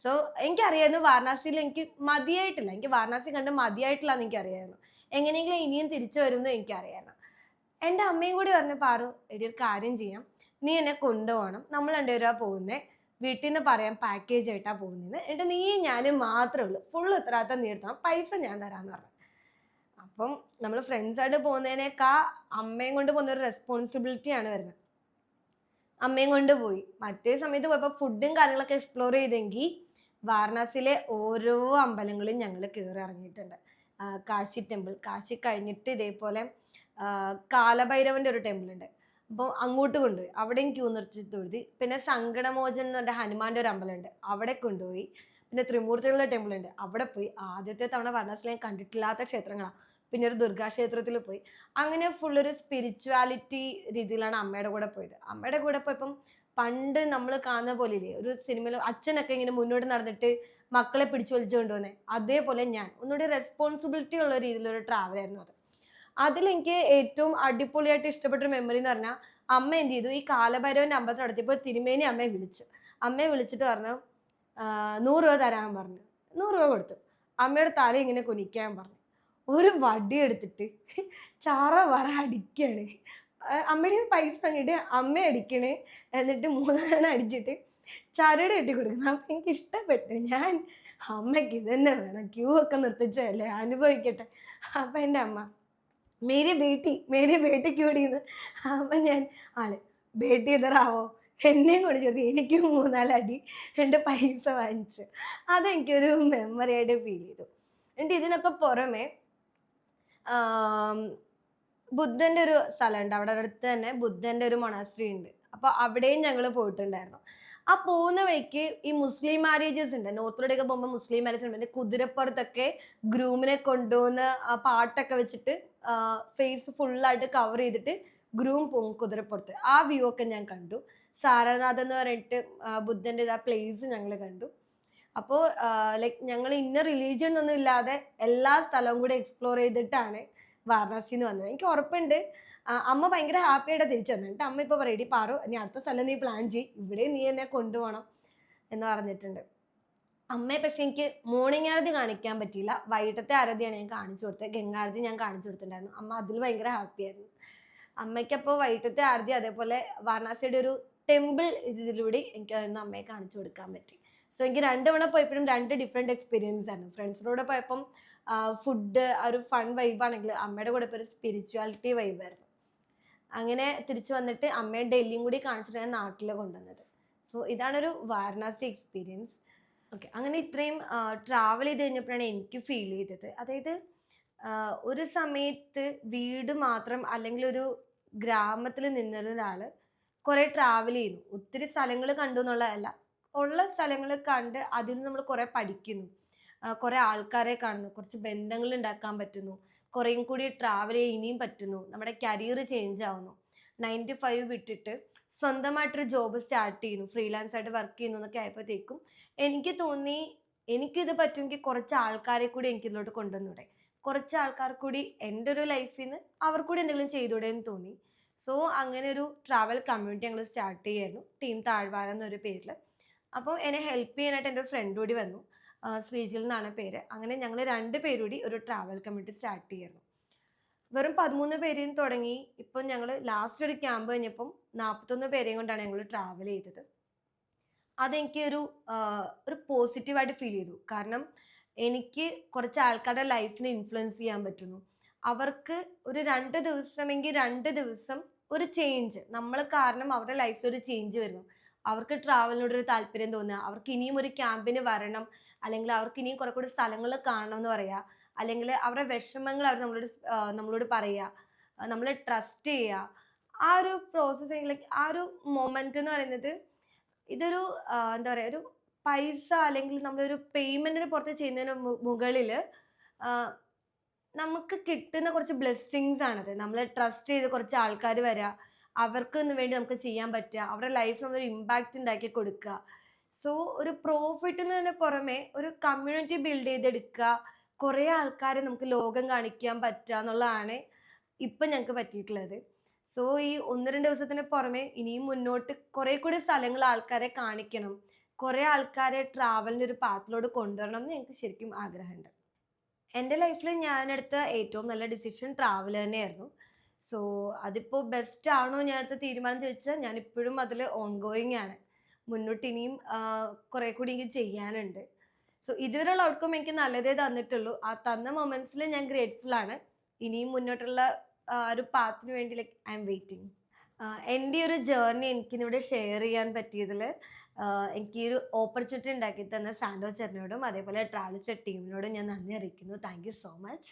സോ എനിക്കറിയായിരുന്നു വാരണാസിയിൽ എനിക്ക് മതിയായിട്ടില്ല, എനിക്ക് വാരണാസി കണ്ട് മതിയായിട്ടില്ല എന്ന് എനിക്കറിയായിരുന്നു. എങ്ങനെയെങ്കിലും ഇനിയും തിരിച്ചു വരുമെന്ന് എനിക്കറിയായിരുന്നു. എൻ്റെ അമ്മയും കൂടി പറഞ്ഞു, പാറു എടി ഒരു കാര്യം ചെയ്യാം, നീ എന്നെ കൊണ്ടുപോകണം, നമ്മൾ 2 രൂപ പോകുന്നേ, വീട്ടിൽ നിന്ന് പറയാം പാക്കേജ് ആയിട്ടാണ് പോകുന്നത്, എന്നിട്ട് നീ ഞാനും മാത്രമേ ഉള്ളൂ, ഫുൾ ഉത്തരവാദിത്തം നീ എടുത്തോണം, പൈസ ഞാൻ തരാമെന്ന് പറഞ്ഞു. അപ്പം നമ്മൾ ഫ്രണ്ട്സായിട്ട് പോകുന്നതിനേക്കാൾ അമ്മയും കൊണ്ട് പോകുന്ന ഒരു റെസ്പോൺസിബിലിറ്റിയാണ് വരുന്നത്. അമ്മയും കൊണ്ട് പോയി. മറ്റേ സമയത്ത് പോയപ്പോൾ ഫുഡും കാര്യങ്ങളൊക്കെ എക്സ്പ്ലോർ ചെയ്തെങ്കിൽ വാരണാസിയിലെ ഓരോ അമ്പലങ്ങളും ഞങ്ങൾ കയറി ഇറങ്ങിയിട്ടുണ്ട്. കാശി ടെമ്പിൾ, കാശി കഴിഞ്ഞിട്ട് ഇതേപോലെ കാലഭൈരവൻ്റെ ഒരു ടെമ്പിൾ ഉണ്ട്, അപ്പോൾ അങ്ങോട്ട് കൊണ്ടുപോയി, അവിടെയും ക്യൂ നിർത്തി തൊഴുതി. പിന്നെ സങ്കടമോചൻ എന്ന് പറഞ്ഞ ഹനുമാൻ്റെ ഒരു അമ്പലമുണ്ട്, അവിടെ കൊണ്ടുപോയി. പിന്നെ ത്രിമൂർത്തികളുടെ ടെമ്പിൾ ഉണ്ട്, അവിടെ പോയി. ആദ്യത്തെ തവണ വാരണാസിയിൽ ഞാൻ കണ്ടിട്ടില്ലാത്ത ക്ഷേത്രങ്ങളാണ്. പിന്നെ ഒരു ദുർഗാക്ഷേത്രത്തിൽ പോയി. അങ്ങനെ ഫുള്ളൊരു സ്പിരിച്വാലിറ്റി രീതിയിലാണ് അമ്മയുടെ കൂടെ പോയത്. അമ്മയുടെ കൂടെ പോയപ്പം പണ്ട് നമ്മൾ കാണുന്ന പോലെ ഇല്ലേ, ഒരു സിനിമയിൽ അച്ഛനൊക്കെ ഇങ്ങനെ മുന്നോട്ട് നടന്നിട്ട് മക്കളെ പിടിച്ചു വലിച്ചു കൊണ്ടുപോകുന്നത്, അതേപോലെ ഞാൻ ഒന്നുകൂടി റെസ്പോൺസിബിലിറ്റി ഉള്ള രീതിയിലൊരു ട്രാവലായിരുന്നു അത്. അതിലെനിക്ക് ഏറ്റവും അടിപൊളിയായിട്ട് ഇഷ്ടപ്പെട്ടൊരു മെമ്മറി എന്ന് പറഞ്ഞാൽ, അമ്മ എന്ത് ചെയ്തു, ഈ കാലഭൈരവൻ്റെ അമ്പലത്തിൽ നടത്തിയപ്പോൾ തിരുമേനി അമ്മയെ വിളിച്ചു. അമ്മയെ വിളിച്ചിട്ട് പറഞ്ഞു, 100 രൂപ തരാൻ പറഞ്ഞു. 100 രൂപ കൊടുത്തു. അമ്മയുടെ തല ഇങ്ങനെ കുനിക്കാൻ പറഞ്ഞു. ഒരു വടി എടുത്തിട്ട് ചാറ വറ അടിക്കാണ്. അമ്മയുടെ പൈസ വാങ്ങിയിട്ട് അമ്മ അടിക്കണേ, എന്നിട്ട് 3 അടിച്ചിട്ട് ചരട് കെട്ടി കൊടുക്കണം. അപ്പം എനിക്ക് ഇഷ്ടപ്പെട്ടു. ഞാൻ അമ്മയ്ക്ക് ഇതന്നെ വേണം, ക്യൂ ഒക്കെ നിർത്തിച്ചല്ലേ, അനുഭവിക്കട്ടെ. അപ്പം എൻ്റെ അമ്മ മേരി ബേട്ടി ക്യൂടിന്ന്. അപ്പം ഞാൻ ബേട്ടി ഇതറാവോ, എന്നെയും കൂടി ചേർത്ത് എനിക്ക് 3-4 അടി എൻ്റെ പൈസ വാങ്ങിച്ചു. അതെനിക്കൊരു മെമ്മറി ആയിട്ട് ഫീൽ ചെയ്തു. എന്നിട്ട് ഇതിനൊക്കെ പുറമെ ബുദ്ധൻ്റെ ഒരു സ്ഥലമുണ്ട്, അവിടെ അടുത്ത് തന്നെ ബുദ്ധൻ്റെ ഒരു മൊണാസ്ട്രി ഉണ്ട്. അപ്പോൾ അവിടെയും ഞങ്ങൾ പോയിട്ടുണ്ടായിരുന്നു. ആ പോകുന്ന വഴിക്ക് ഈ മുസ്ലിം മാരേജസ് ഉണ്ട്, നോർത്തിലൂടെയൊക്കെ പോകുമ്പോൾ മുസ്ലിം മാരേജ് ഉണ്ട്. കുതിരപ്പുറത്തൊക്കെ ഗ്രൂമിനെ കൊണ്ടുപോകുന്ന പാട്ടൊക്കെ വെച്ചിട്ട് ഫേസ് ഫുള്ളായിട്ട് കവർ ചെയ്തിട്ട് ഗ്രൂം പോകും കുതിരപ്പുറത്ത്. ആ വ്യൂ ഒക്കെ ഞാൻ കണ്ടു. സാരനാഥ് എന്ന് പറഞ്ഞിട്ട് ബുദ്ധൻ്റെ ആ പ്ലേസ് ഞങ്ങൾ കണ്ടു. അപ്പോൾ ലൈക്ക് ഞങ്ങൾ ഇന്ന റിലീജിയൻ ഒന്നും ഇല്ലാതെ എല്ലാ സ്ഥലവും കൂടി എക്സ്പ്ലോർ ചെയ്തിട്ടാണ് വാരണാസിന്ന് വന്നത്. എനിക്ക് ഉറപ്പുണ്ട് അമ്മ ഭയങ്കര ഹാപ്പി ആയിട്ട് തിരിച്ചു വന്നു. എന്നിട്ട് അമ്മ ഇപ്പോൾ പറയും, പാറു ഇനി അടുത്ത സ്ഥലം നീ പ്ലാൻ ചെയ്യും, ഇവിടെ നീ എന്നെ കൊണ്ടുപോകണം എന്ന് പറഞ്ഞിട്ടുണ്ട്. അമ്മയെ പക്ഷെ എനിക്ക് മോർണിംഗ് ആരതി കാണിക്കാൻ പറ്റിയില്ല, വൈകിട്ടത്തെ ആരതിയാണ് ഞാൻ കാണിച്ചു കൊടുത്തത്. ഗംഗാരതി ഞാൻ കാണിച്ചു കൊടുത്തിട്ടുണ്ടായിരുന്നു. അമ്മ അതിൽ ഭയങ്കര ഹാപ്പി ആയിരുന്നു. അമ്മയ്ക്കപ്പോൾ വൈകിട്ടത്തെ ആരതി അതേപോലെ വാരണാസിയുടെ ഒരു ടെമ്പിൾ ഇതിലൂടെ എനിക്ക് അതൊന്ന് അമ്മയെ കാണിച്ചു കൊടുക്കാൻ പറ്റി. സോ എനിക്ക് 2 തവണ പോയപ്പോഴും 2 ഡിഫറെൻറ്റ് എക്സ്പീരിയൻസ് ആയിരുന്നു. ഫ്രണ്ട്സിനോട് പോയപ്പം ഫുഡ് ഒരു ഫൺ വൈബാണെങ്കിൽ അമ്മയുടെ കൂടെ ഇപ്പോൾ ഒരു സ്പിരിച്വാലിറ്റി വൈബായിരുന്നു. അങ്ങനെ തിരിച്ചു വന്നിട്ട് അമ്മയെ ഡൽഹിയും കൂടി കാണിച്ചിട്ടാണ് നാട്ടിൽ കൊണ്ടുവന്നത്. സോ ഇതാണൊരു വാരണാസി എക്സ്പീരിയൻസ്. ഓക്കെ, അങ്ങനെ ഇത്രയും ട്രാവൽ ചെയ്ത് കഴിഞ്ഞപ്പോഴാണ് എനിക്ക് ഫീൽ ചെയ്തത്, അതായത് ഒരു സമയത്ത് വീട് മാത്രം അല്ലെങ്കിൽ ഒരു ഗ്രാമത്തിൽ നിന്നൊരു ഒരാൾ കുറേ ട്രാവൽ ചെയ്യുന്നു, ഒത്തിരി സ്ഥലങ്ങൾ കണ്ടു എന്നുള്ളതല്ല, ഉള്ള സ്ഥലങ്ങൾ കണ്ട് അതിൽ നിന്ന് നമ്മൾ കുറേ പഠിക്കുന്നു, കുറേ ആൾക്കാരെ കാണുന്നു, കുറച്ച് ബന്ധങ്ങൾ ഉണ്ടാക്കാൻ പറ്റുന്നു, കുറേയും കൂടി ട്രാവൽ ചെയ്യാൻ ഇനിയും പറ്റുന്നു, നമ്മുടെ കരിയർ ചേഞ്ച് ആവുന്നു. 9 to 5 വിട്ടിട്ട് സ്വന്തമായിട്ടൊരു ജോബ് സ്റ്റാർട്ട് ചെയ്യുന്നു, ഫ്രീലാൻസ് ആയിട്ട് വർക്ക് ചെയ്യുന്നു എന്നൊക്കെ ആയപ്പോഴത്തേക്കും എനിക്ക് തോന്നി എനിക്കിത് പറ്റുമെങ്കിൽ കുറച്ച് ആൾക്കാരെ കൂടി എനിക്കിതിലോട്ട് കൊണ്ടുവന്നൂടെ, കുറച്ച് ആൾക്കാർ കൂടി എൻ്റെ ഒരു ലൈഫിൽ നിന്ന് അവർ കൂടി എന്തെങ്കിലും ചെയ്തൂടെ എന്ന് തോന്നി. സോ അങ്ങനെ ഒരു ട്രാവൽ കമ്മ്യൂണിറ്റി ഞങ്ങൾ സ്റ്റാർട്ട് ചെയ്യായിരുന്നു, ടീം താഴ്വാരം എന്നൊരു പേരിൽ. അപ്പോൾ എന്നെ ഹെൽപ്പ് ചെയ്യാനായിട്ട് എൻ്റെ ഒരു ഫ്രണ്ട് കൂടി വന്നു, ശ്രീജിൽ എന്നാണ് പേര്. അങ്ങനെ ഞങ്ങൾ 2 പേരുകൂടി ഒരു ട്രാവൽ കമ്മ്യൂണിറ്റി സ്റ്റാർട്ട് ചെയ്യായിരുന്നു. വെറും 13 പേരെയും തുടങ്ങി. ഇപ്പം ഞങ്ങൾ ലാസ്റ്റ് ഒരു ക്യാമ്പ് കഴിഞ്ഞപ്പം 41 പേരെയും കൊണ്ടാണ് ഞങ്ങൾ ട്രാവൽ ചെയ്തത്. അതെനിക്ക് ഒരു പോസിറ്റീവായിട്ട് ഫീൽ ചെയ്തു. കാരണം എനിക്ക് കുറച്ച് ആൾക്കാരുടെ ലൈഫിനെ ഇൻഫ്ലുവൻസ് ചെയ്യാൻ പറ്റുന്നു. അവർക്ക് ഒരു 2 ദിവസമെങ്കിൽ 2 ദിവസം ഒരു ചേഞ്ച് നമ്മൾ കാരണം അവരുടെ ലൈഫിൽ ഒരു ചേഞ്ച് വരുന്നു. അവർക്ക് ട്രാവലിനോടൊരു താല്പര്യം തോന്നുക, അവർക്ക് ഇനിയും ഒരു ക്യാമ്പിന് വരണം, അല്ലെങ്കിൽ അവർക്ക് ഇനിയും കുറെ കൂടി സ്ഥലങ്ങൾ കാണണം എന്ന് പറയാ, അല്ലെങ്കിൽ അവരുടെ വിഷമങ്ങൾ അവർ നമ്മളോട് പറയാ, നമ്മളെ ട്രസ്റ്റ് ചെയ്യുക. ആ ഒരു പ്രോസസ്സ് ലൈക്ക് ആ ഒരു മൊമെന്റ് എന്ന് പറയുന്നത് ഇതൊരു എന്താ പറയാ, ഒരു പൈസ അല്ലെങ്കിൽ നമ്മളൊരു പേയ്മെന്റിന് പുറത്ത് ചെയ്യുന്നതിന് മുകളില് ആഹ് നമുക്ക് കിട്ടുന്ന കുറച്ച് ബ്ലെസ്സിങ്സ് ആണത്. നമ്മളെ ട്രസ്റ്റ് ചെയ്ത് കുറച്ച് ആൾക്കാര് വരാ, അവർക്ക്ന്ന് വേണ്ടി നമുക്ക് ചെയ്യാൻ പറ്റുക, അവരുടെ ലൈഫിൽ നമ്മളൊരു ഇമ്പാക്റ്റ് ഉണ്ടാക്കി കൊടുക്കുക. സോ ഒരു പ്രോഫിറ്റിന് പുറമെ ഒരു കമ്മ്യൂണിറ്റി ബിൽഡ് ചെയ്തെടുക്കുക, കുറേ ആൾക്കാരെ നമുക്ക് ലോകം കാണിക്കാൻ പറ്റുക എന്നുള്ളതാണ് ഇപ്പം ഞങ്ങൾക്ക് പറ്റിയിട്ടുള്ളത്. സോ ഈ 1, 2 ദിവസത്തിന് പുറമെ ഇനിയും മുന്നോട്ട് കുറേ കൂടി സ്ഥലങ്ങൾ ആൾക്കാരെ കാണിക്കണം. കുറേ ആൾക്കാരെ ട്രാവലിന്റെ ഒരു പാത്തിലോട്ട് കൊണ്ടുവരണം എന്ന് എനിക്ക് ശരിക്കും ആഗ്രഹമുണ്ട്. എൻ്റെ ലൈഫിൽ ഞാനെടുത്ത ഏറ്റവും നല്ല ഡിസിഷൻ ട്രാവൽ തന്നെയായിരുന്നു. സോ അതിപ്പോ ബെസ്റ്റ് ആണോ ഞാൻ എടുത്ത തീരുമാനം ചോദിച്ചാൽ ഞാൻ ഇപ്പോഴും അതിൽ ഓൺ ഗോയിങ് ആണ്. മുന്നോട്ട് ഇനിയും കുറേ കൂടി എനിക്ക് ചെയ്യാനുണ്ട്. സോ ഇതുവരെയുള്ള ഔട്ട്കം എനിക്ക് നല്ലതേ തന്നിട്ടുള്ളൂ. ആ തന്ന മൊമെന്റ്സിൽ ഞാൻ ഗ്രേറ്റ്ഫുൾ ആണ്. ഇനിയും മുന്നോട്ടുള്ള ഒരു പാത്തിന് വേണ്ടി ലൈക്ക് ഐ ആം വെയിറ്റിംഗ്. എൻ്റെ ഒരു ജേർണി എനിക്കിന്നിവിടെ ഷെയർ ചെയ്യാൻ പറ്റിയതിൽ എനിക്ക് ഈ ഒരു ഓപ്പർച്യൂണിറ്റി ഉണ്ടാക്കി തന്ന സാൻഡോ ചേട്ടനോടും അതേപോലെ ട്രാവൽസ് ടീമിനോടും ഞാൻ നന്ദി അറിയിക്കുന്നു. Thank you so much.